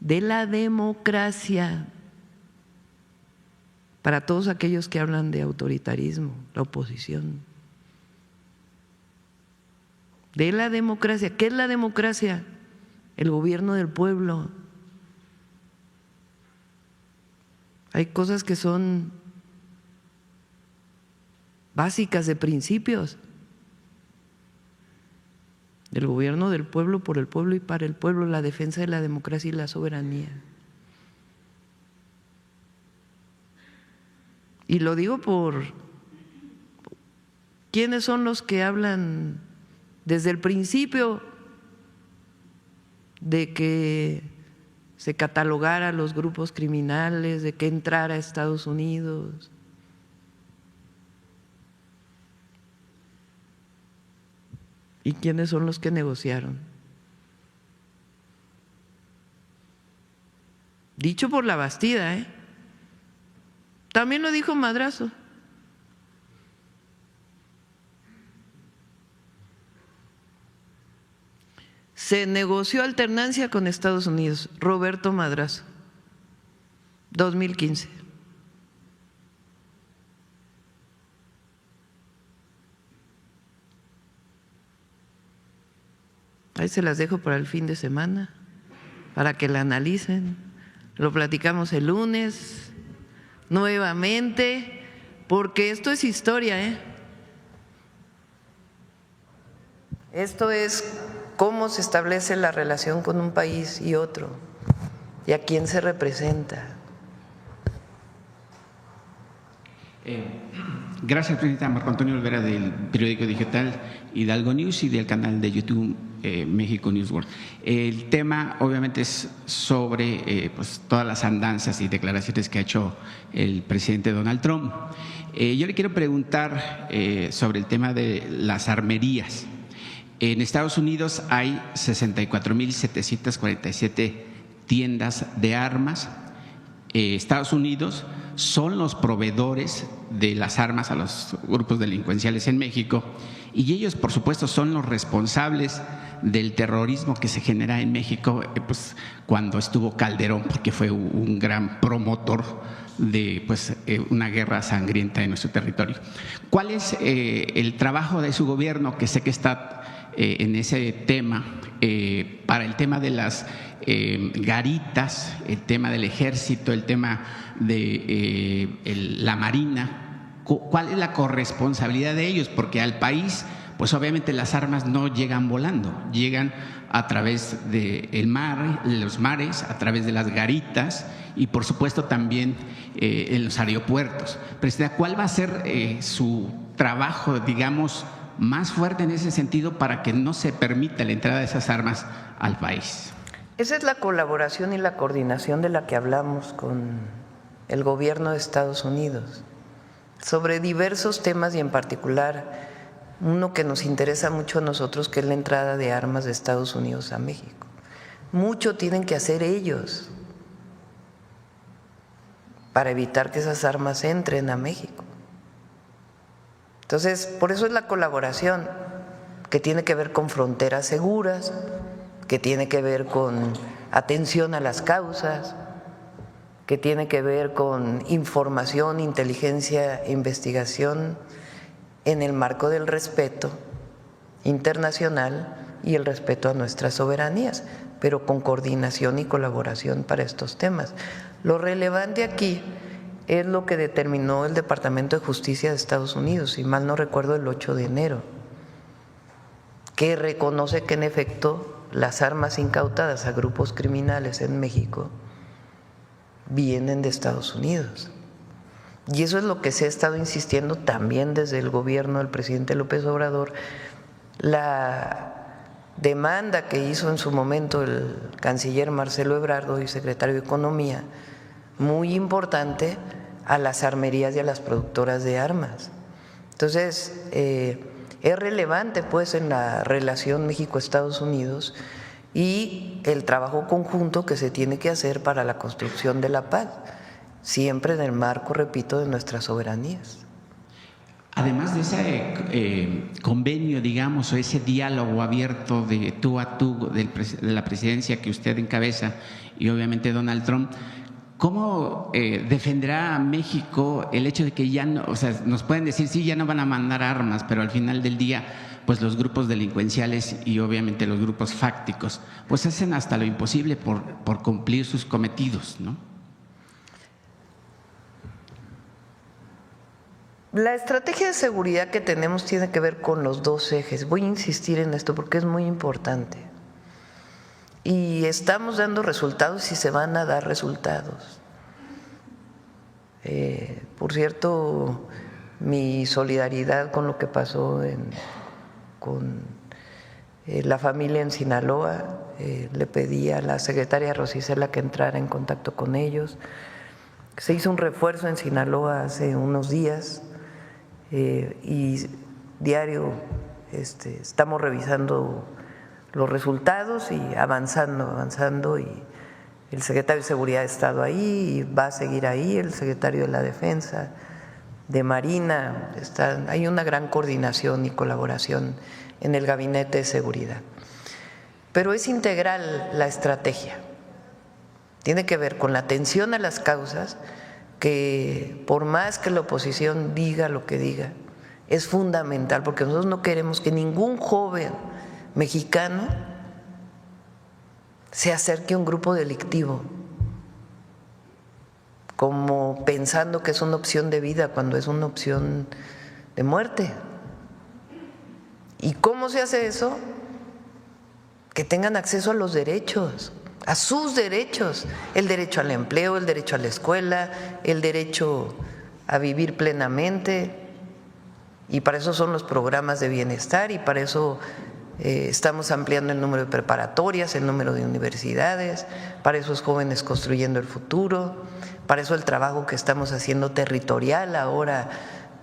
de la democracia. Para todos aquellos que hablan de autoritarismo, la oposición, de la democracia. ¿Qué es la democracia? El gobierno del pueblo. Hay cosas que son básicas de principios. El gobierno del pueblo, por el pueblo y para el pueblo, la defensa de la democracia y la soberanía. Y lo digo por quiénes son los que hablan desde el principio de que se catalogara a los grupos criminales, de que entrara a Estados Unidos. ¿Y quiénes son los que negociaron? Dicho por la Bastida, ¿eh? También lo dijo Madrazo. Se negoció alternancia con Estados Unidos, Roberto Madrazo, 2015. Ahí se las dejo para el fin de semana, para que la analicen. Lo platicamos el lunes nuevamente, porque esto es historia, ¿eh? Esto es cómo se establece la relación con un país y otro, y a quién se representa. Gracias, Presidenta. Marco Antonio Olvera, del periódico digital Hidalgo News y del canal de YouTube México News World. El tema obviamente es sobre pues, todas las andanzas y declaraciones que ha hecho el presidente Donald Trump. Yo le quiero preguntar sobre el tema de las armerías. En Estados Unidos hay 64.747 tiendas de armas. Estados Unidos son los proveedores de las armas a los grupos delincuenciales en México y ellos, por supuesto, son los responsables del terrorismo que se genera en México pues, cuando estuvo Calderón, porque fue un gran promotor de pues, una guerra sangrienta en nuestro territorio. ¿Cuál es el trabajo de su gobierno, que sé que está en ese tema, para el tema de las garitas, el tema del ejército, el tema de la marina? ¿Cuál es la corresponsabilidad de ellos? Porque al país, pues obviamente las armas no llegan volando, llegan a través del mar, los mares, a través de las garitas y por supuesto también en los aeropuertos. Presidenta, ¿cuál va a ser su trabajo, digamos, más fuerte en ese sentido para que no se permita la entrada de esas armas al país? Esa es la colaboración y la coordinación de la que hablamos con el gobierno de Estados Unidos sobre diversos temas y en particular uno que nos interesa mucho a nosotros, que es la entrada de armas de Estados Unidos a México. Mucho tienen que hacer ellos para evitar que esas armas entren a México. Entonces, por eso es la colaboración, que tiene que ver con fronteras seguras, que tiene que ver con atención a las causas, que tiene que ver con información, inteligencia e investigación en el marco del respeto internacional y el respeto a nuestras soberanías, pero con coordinación y colaboración para estos temas. Lo relevante aquí es lo que determinó el Departamento de Justicia de Estados Unidos, si mal no recuerdo, el 8 de enero, que reconoce que en efecto las armas incautadas a grupos criminales en México vienen de Estados Unidos. Y eso es lo que se ha estado insistiendo también desde el gobierno del presidente López Obrador. La demanda que hizo en su momento el canciller Marcelo Ebrard, hoy secretario de Economía, muy importante, a las armerías y a las productoras de armas. Entonces, es relevante pues en la relación México-Estados Unidos y el trabajo conjunto que se tiene que hacer para la construcción de la paz, siempre en el marco, repito, de nuestras soberanías. Además de ese convenio, digamos, o ese diálogo abierto de tú a tú de la presidencia que usted encabeza y obviamente Donald Trump, ¿cómo defenderá a México el hecho de que ya no, o sea, nos pueden decir, sí, ya no van a mandar armas, pero al final del día, pues los grupos delincuenciales y obviamente los grupos fácticos, pues hacen hasta lo imposible por cumplir sus cometidos, ¿no? La estrategia de seguridad que tenemos tiene que ver con los dos ejes. Voy a insistir en esto porque es muy importante. Y estamos dando resultados y se van a dar resultados. Por cierto, mi solidaridad con lo que pasó con la familia en Sinaloa, le pedí a la secretaria Rosicela que entrara en contacto con ellos. Se hizo un refuerzo en Sinaloa hace unos días. Y diario estamos revisando los resultados y avanzando, y el secretario de Seguridad ha estado ahí y va a seguir ahí, el secretario de la Defensa, de Marina, hay una gran coordinación y colaboración en el Gabinete de Seguridad. Pero es integral la estrategia, tiene que ver con la atención a las causas, que por más que la oposición diga lo que diga, es fundamental, porque nosotros no queremos que ningún joven mexicano se acerque a un grupo delictivo, como pensando que es una opción de vida cuando es una opción de muerte. ¿Y cómo se hace eso? Que tengan acceso a los derechos, a sus derechos, el derecho al empleo, el derecho a la escuela, el derecho a vivir plenamente, y para eso son los programas de bienestar, y para eso estamos ampliando el número de preparatorias, el número de universidades, para esos jóvenes construyendo el futuro, para eso el trabajo que estamos haciendo territorial ahora,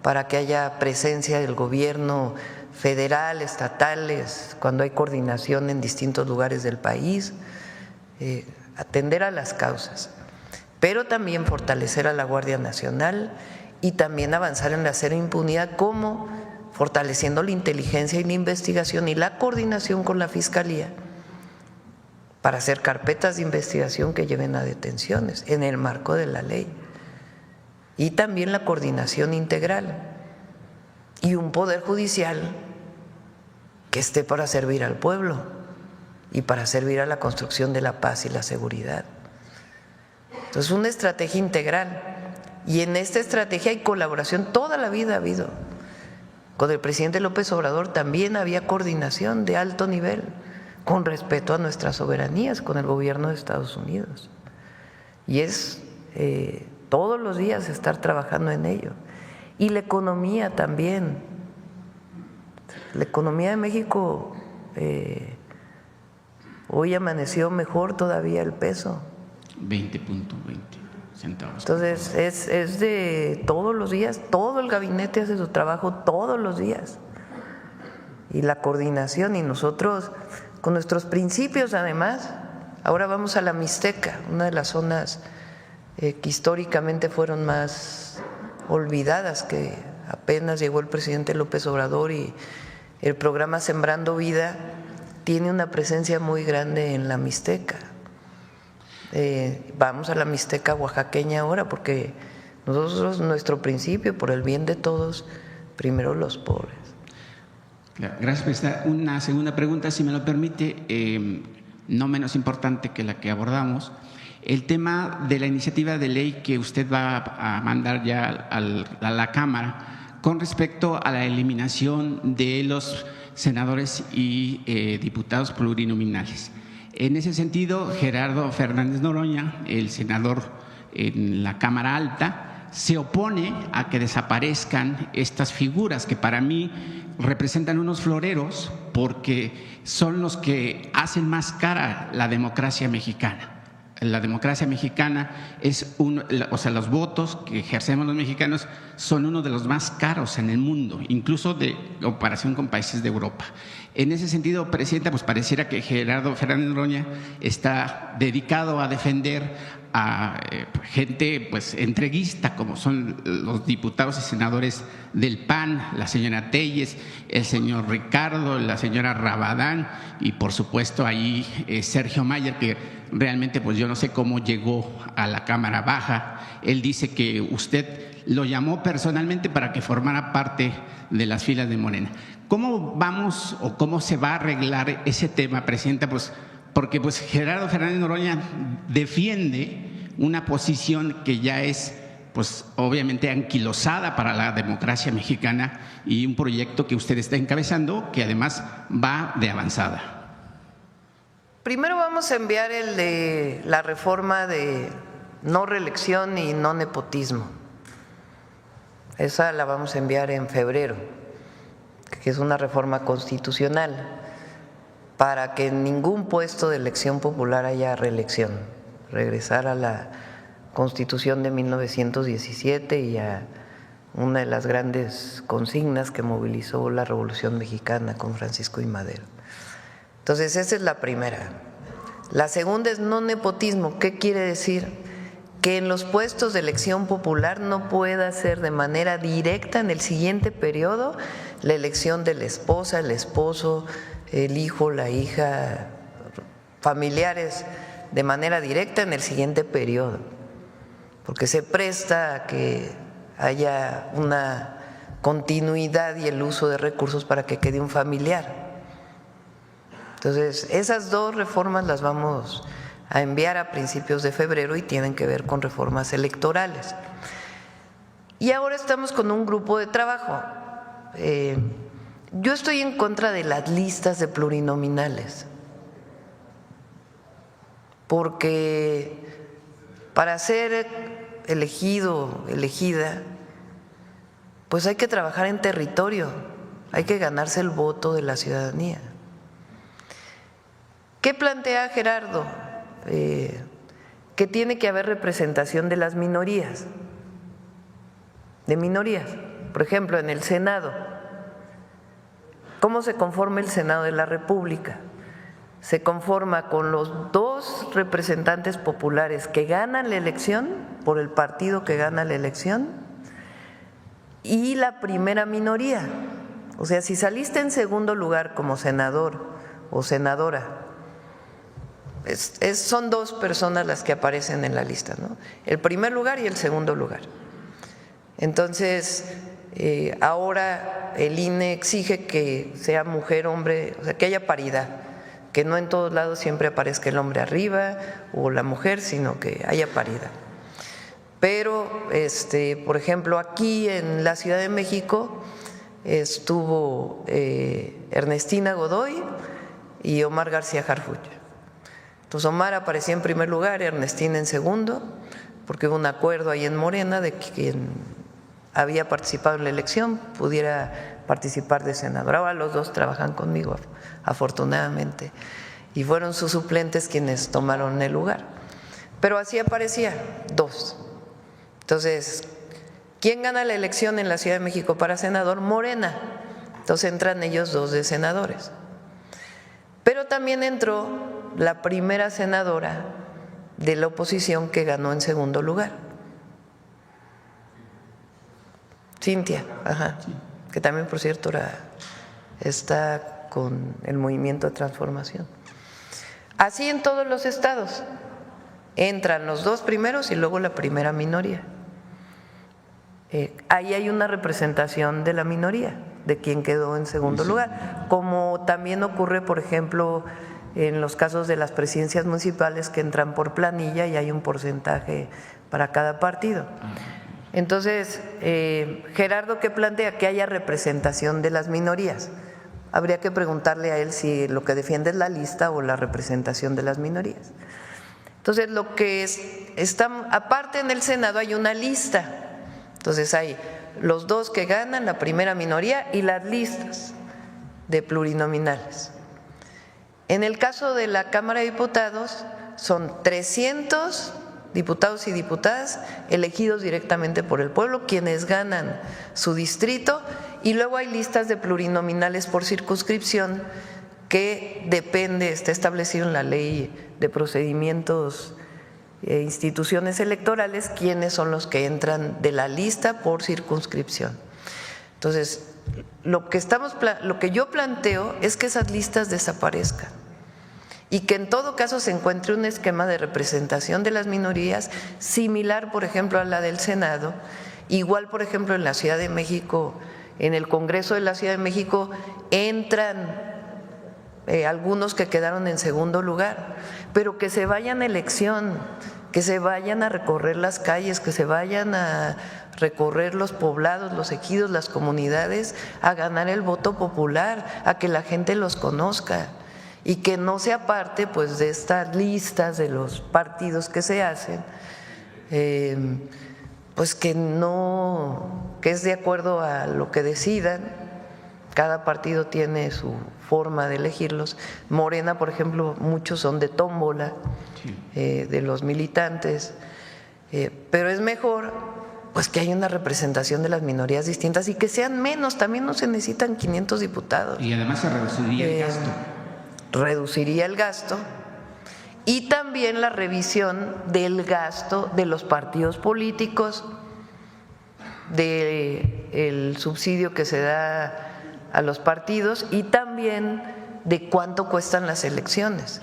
para que haya presencia del gobierno federal, estatales, cuando hay coordinación en distintos lugares del país. Atender a las causas, pero también fortalecer a la Guardia Nacional y también avanzar en la cero impunidad, como fortaleciendo la inteligencia y la investigación y la coordinación con la Fiscalía para hacer carpetas de investigación que lleven a detenciones en el marco de la ley, y también la coordinación integral y un poder judicial que esté para servir al pueblo y para servir a la construcción de la paz y la seguridad. Entonces, una estrategia integral, y en esta estrategia hay colaboración, toda la vida ha habido. Con el presidente López Obrador también había coordinación de alto nivel, con respeto a nuestras soberanías, con el gobierno de Estados Unidos. Y es todos los días estar trabajando en ello. Y la economía también. La economía de México hoy amaneció mejor todavía el peso. 20.20 centavos. Entonces es de todos los días, todo el gabinete hace su trabajo todos los días. Y la coordinación, y nosotros con nuestros principios además, ahora vamos a la Mixteca, una de las zonas que históricamente fueron más olvidadas, que apenas llegó el presidente López Obrador, y el programa Sembrando Vida tiene una presencia muy grande en la Mixteca. Vamos a la Mixteca oaxaqueña ahora, porque nosotros, nuestro principio, por el bien de todos, primero los pobres. Gracias, presidenta. Una segunda pregunta, si me lo permite, no menos importante que la que abordamos. El tema de la iniciativa de ley que usted va a mandar ya a la Cámara con respecto a la eliminación de los senadores y diputados plurinominales. En ese sentido, Gerardo Fernández Noroña, el senador en la Cámara Alta, se opone a que desaparezcan estas figuras que para mí representan unos floreros, porque son los que hacen más cara la democracia mexicana. La democracia mexicana es los votos que ejercemos los mexicanos son uno de los más caros en el mundo, incluso de comparación con países de Europa. En ese sentido, presidenta, pues pareciera que Gerardo Fernández Noroña está dedicado a defender a gente pues entreguista, como son los diputados y senadores del PAN, la señora Telles, el señor Ricardo, la señora Rabadán y por supuesto ahí Sergio Mayer, que realmente pues yo no sé cómo llegó a la Cámara Baja. Él dice que usted lo llamó personalmente para que formara parte de las filas de Morena. ¿Cómo vamos o cómo se va a arreglar ese tema, Presidenta? Pues porque pues Gerardo Fernández Noroña defiende una posición que ya es pues obviamente anquilosada para la democracia mexicana y un proyecto que usted está encabezando que además va de avanzada. Primero vamos a enviar el de la reforma de no reelección y no nepotismo. Esa la vamos a enviar en febrero, que es una reforma constitucional para que en ningún puesto de elección popular haya reelección, regresar a la Constitución de 1917 y a una de las grandes consignas que movilizó la Revolución Mexicana con Francisco I. Madero. Entonces, esa es la primera. La segunda es no nepotismo. ¿Qué quiere decir? Que en los puestos de elección popular no pueda ser de manera directa en el siguiente periodo la elección de la esposa, el esposo, el hijo, la hija, familiares de manera directa en el siguiente periodo, porque se presta a que haya una continuidad y el uso de recursos para que quede un familiar. Entonces, esas dos reformas las vamos a enviar a principios de febrero y tienen que ver con reformas electorales. Y ahora estamos con un grupo de trabajo. Yo estoy en contra de las listas de plurinominales, porque para ser elegido, elegida, pues hay que trabajar en territorio, hay que ganarse el voto de la ciudadanía. ¿Qué plantea Gerardo? Que tiene que haber representación de las minorías, Por ejemplo, en el Senado, ¿cómo se conforma el Senado de la República? Se conforma con los dos representantes populares que ganan la elección, por el partido que gana la elección, y la primera minoría. O sea, si saliste en segundo lugar como senador o senadora, son dos personas las que aparecen en la lista, ¿no? El primer lugar y el segundo lugar. Entonces, ahora el INE exige que sea mujer, hombre, o sea, que haya paridad, que no en todos lados siempre aparezca el hombre arriba o la mujer, sino que haya paridad. Pero, por ejemplo, aquí en la Ciudad de México estuvo Ernestina Godoy y Omar García Harfuch. Entonces Omar aparecía en primer lugar, Ernestina en segundo, porque hubo un acuerdo ahí en Morena de que quien había participado en la elección pudiera participar de senador. Ahora los dos trabajan conmigo, afortunadamente, y fueron sus suplentes quienes tomaron el lugar. Pero así aparecía, dos. Entonces, ¿quién gana la elección en la Ciudad de México para senador? Morena. Entonces entran ellos dos de senadores. Pero también entró la primera senadora de la oposición que ganó en segundo lugar, Cintia, que también, por cierto, está con el Movimiento de Transformación. Así en todos los estados, entran los dos primeros y luego la primera minoría. Ahí hay una representación de la minoría, de quien quedó en segundo lugar, como también ocurre, por ejemplo, en los casos de las presidencias municipales que entran por planilla y hay un porcentaje para cada partido. Entonces, Gerardo, ¿qué plantea? Que haya representación de las minorías. Habría que preguntarle a él si lo que defiende es la lista o la representación de las minorías. Entonces, lo que está, aparte en el Senado hay una lista. Entonces hay los dos que ganan, la primera minoría, y las listas de plurinominales. En el caso de la Cámara de Diputados, son 300 diputados y diputadas elegidos directamente por el pueblo, quienes ganan su distrito, y luego hay listas de plurinominales por circunscripción que depende, está establecido en la Ley de Procedimientos instituciones electorales quiénes son los que entran de la lista por circunscripción. Entonces, lo que yo planteo es que esas listas desaparezcan y que en todo caso se encuentre un esquema de representación de las minorías similar, por ejemplo, a la del Senado. Igual, por ejemplo, en la Ciudad de México, en el Congreso de la Ciudad de México entran algunos que quedaron en segundo lugar, pero que se vayan a elección, que se vayan a recorrer las calles, que se vayan a recorrer los poblados, los ejidos, las comunidades, a ganar el voto popular, a que la gente los conozca y que no sea parte pues de estas listas de los partidos que se hacen, pues que es de acuerdo a lo que decidan. Cada partido tiene su forma de elegirlos. Morena, por ejemplo, muchos son de tómbola, de los militantes, pero es mejor pues que haya una representación de las minorías distintas y que sean menos. También no se necesitan 500 diputados. Y además se reduciría el gasto. Reduciría el gasto y también la revisión del gasto de los partidos políticos, del subsidio que se da a los partidos y también de cuánto cuestan las elecciones.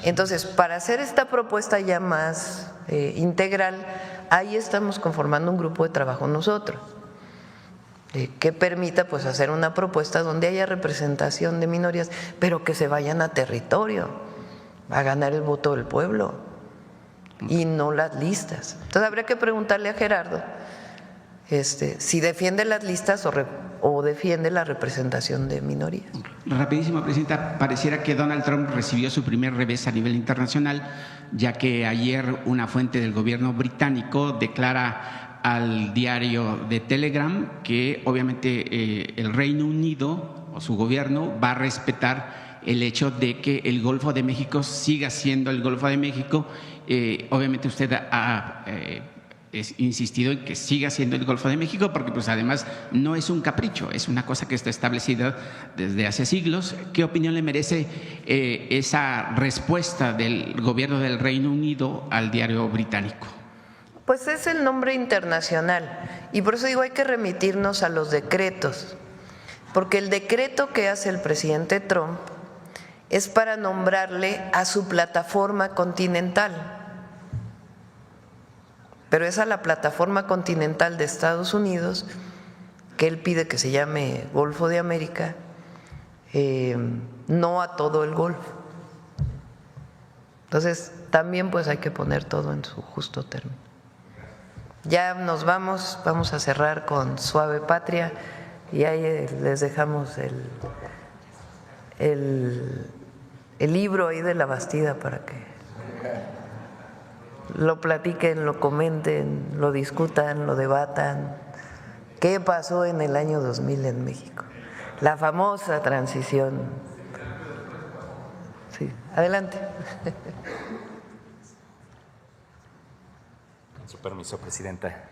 Entonces, para hacer esta propuesta ya más integral, ahí estamos conformando un grupo de trabajo nosotros, que permita pues hacer una propuesta donde haya representación de minorías, pero que se vayan a territorio, a ganar el voto del pueblo y no las listas. Entonces habría que preguntarle a Gerardo si defiende las listas o defiende la representación de minorías. Rapidísimo, Presidenta, pareciera que Donald Trump recibió su primer revés a nivel internacional, ya que ayer una fuente del gobierno británico declara al diario de Telegram que obviamente el Reino Unido o su gobierno va a respetar el hecho de que el Golfo de México siga siendo el Golfo de México. Obviamente usted ha insistido en que siga siendo el Golfo de México porque pues además no es un capricho, es una cosa que está establecida desde hace siglos. ¿Qué opinión le merece esa respuesta del gobierno del Reino Unido al diario británico? Pues es el nombre internacional y por eso digo hay que remitirnos a los decretos, porque el decreto que hace el presidente Trump es para nombrarle a su plataforma continental. Pero es a la plataforma continental de Estados Unidos que él pide que se llame Golfo de América, no a todo el Golfo. Entonces también pues hay que poner todo en su justo término. Ya nos vamos a cerrar con Suave Patria y ahí les dejamos el libro ahí de La Bastida para que lo platiquen, lo comenten, lo discutan, lo debatan. ¿Qué pasó en el año 2000 en México? La famosa transición. Sí, adelante. Con su permiso, Presidenta.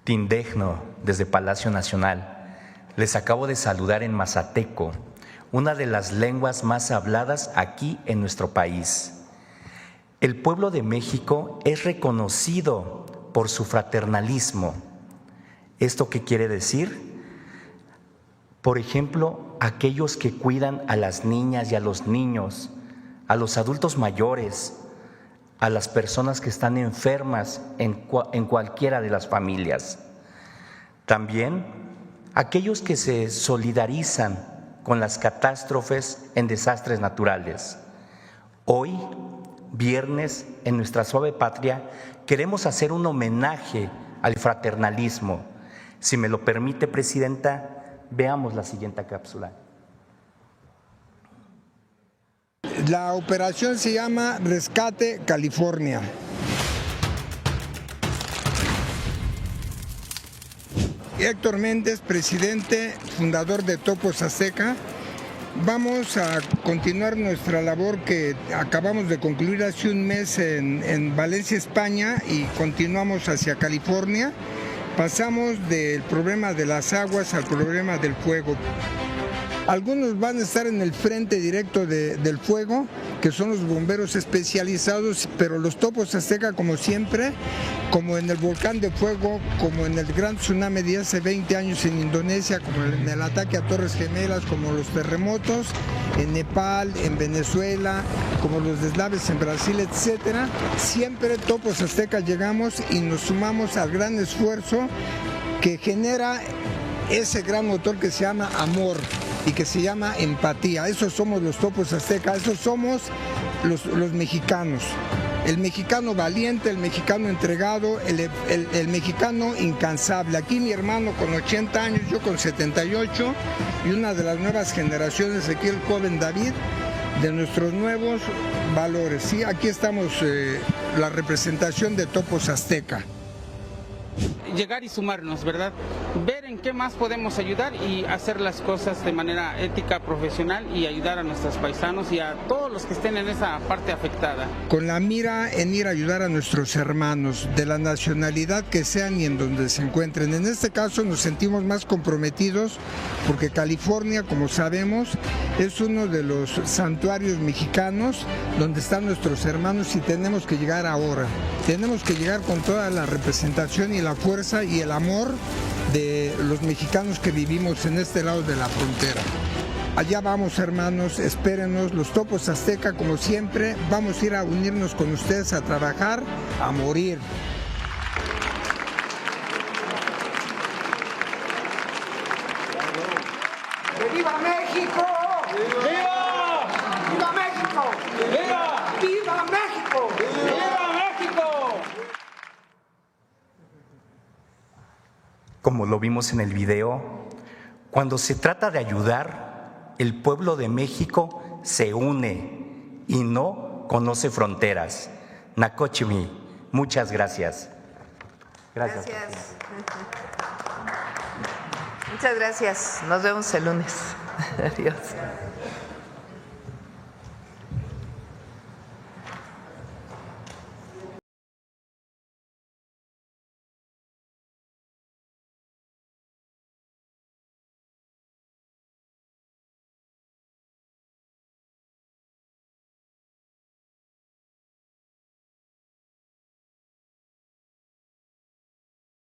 Tindegno, desde Palacio Nacional. Les acabo de saludar en mazateco, una de las lenguas más habladas aquí en nuestro país. El pueblo de México es reconocido por su fraternalismo. ¿Esto qué quiere decir? Por ejemplo, aquellos que cuidan a las niñas y a los niños, a los adultos mayores, a las personas que están enfermas en cualquiera de las familias. También aquellos que se solidarizan con las catástrofes en desastres naturales. Hoy, viernes, en nuestra Suave Patria, queremos hacer un homenaje al fraternalismo. Si me lo permite, Presidenta, veamos la siguiente cápsula. La operación se llama Rescate California. Héctor Méndez, presidente, fundador de Topos Azteca. Vamos a continuar nuestra labor que acabamos de concluir hace un mes en Valencia, España, y continuamos hacia California. Pasamos del problema de las aguas al problema del fuego. Algunos van a estar en el frente directo del fuego, que son los bomberos especializados, pero los Topos Azteca, como siempre, como en el volcán de fuego, como en el gran tsunami de hace 20 años en Indonesia, como en el ataque a Torres Gemelas, como los terremotos en Nepal, en Venezuela, como los deslaves en Brasil, etcétera, siempre Topos Azteca llegamos y nos sumamos al gran esfuerzo que genera ese gran motor que se llama amor y que se llama empatía. Esos somos los Topos Azteca, esos somos los mexicanos. El mexicano valiente, el mexicano entregado, el mexicano incansable. Aquí mi hermano con 80 años, yo con 78, y una de las nuevas generaciones, aquí el joven David, de nuestros nuevos valores. ¿Sí? Aquí estamos, la representación de Topos Azteca. Llegar y sumarnos, ¿verdad? Ver en qué más podemos ayudar y hacer las cosas de manera ética, profesional y ayudar a nuestros paisanos y a todos los que estén en esa parte afectada. Con la mira en ir a ayudar a nuestros hermanos, de la nacionalidad que sean y en donde se encuentren. En este caso nos sentimos más comprometidos porque California, como sabemos, es uno de los santuarios mexicanos donde están nuestros hermanos y tenemos que llegar ahora. Tenemos que llegar con toda la representación y la fuerza y el amor de los mexicanos que vivimos en este lado de la frontera. Allá vamos, hermanos, espérenos, los Topos Azteca, como siempre, vamos a ir a unirnos con ustedes a trabajar, a morir. ¡Viva México! ¡Viva! ¡Viva México! ¡Viva! ¡Viva México! ¡Viva México! Como lo vimos en el video, cuando se trata de ayudar, el pueblo de México se une y no conoce fronteras. Nakochimi, muchas gracias. Gracias. Muchas gracias. Nos vemos el lunes. Adiós.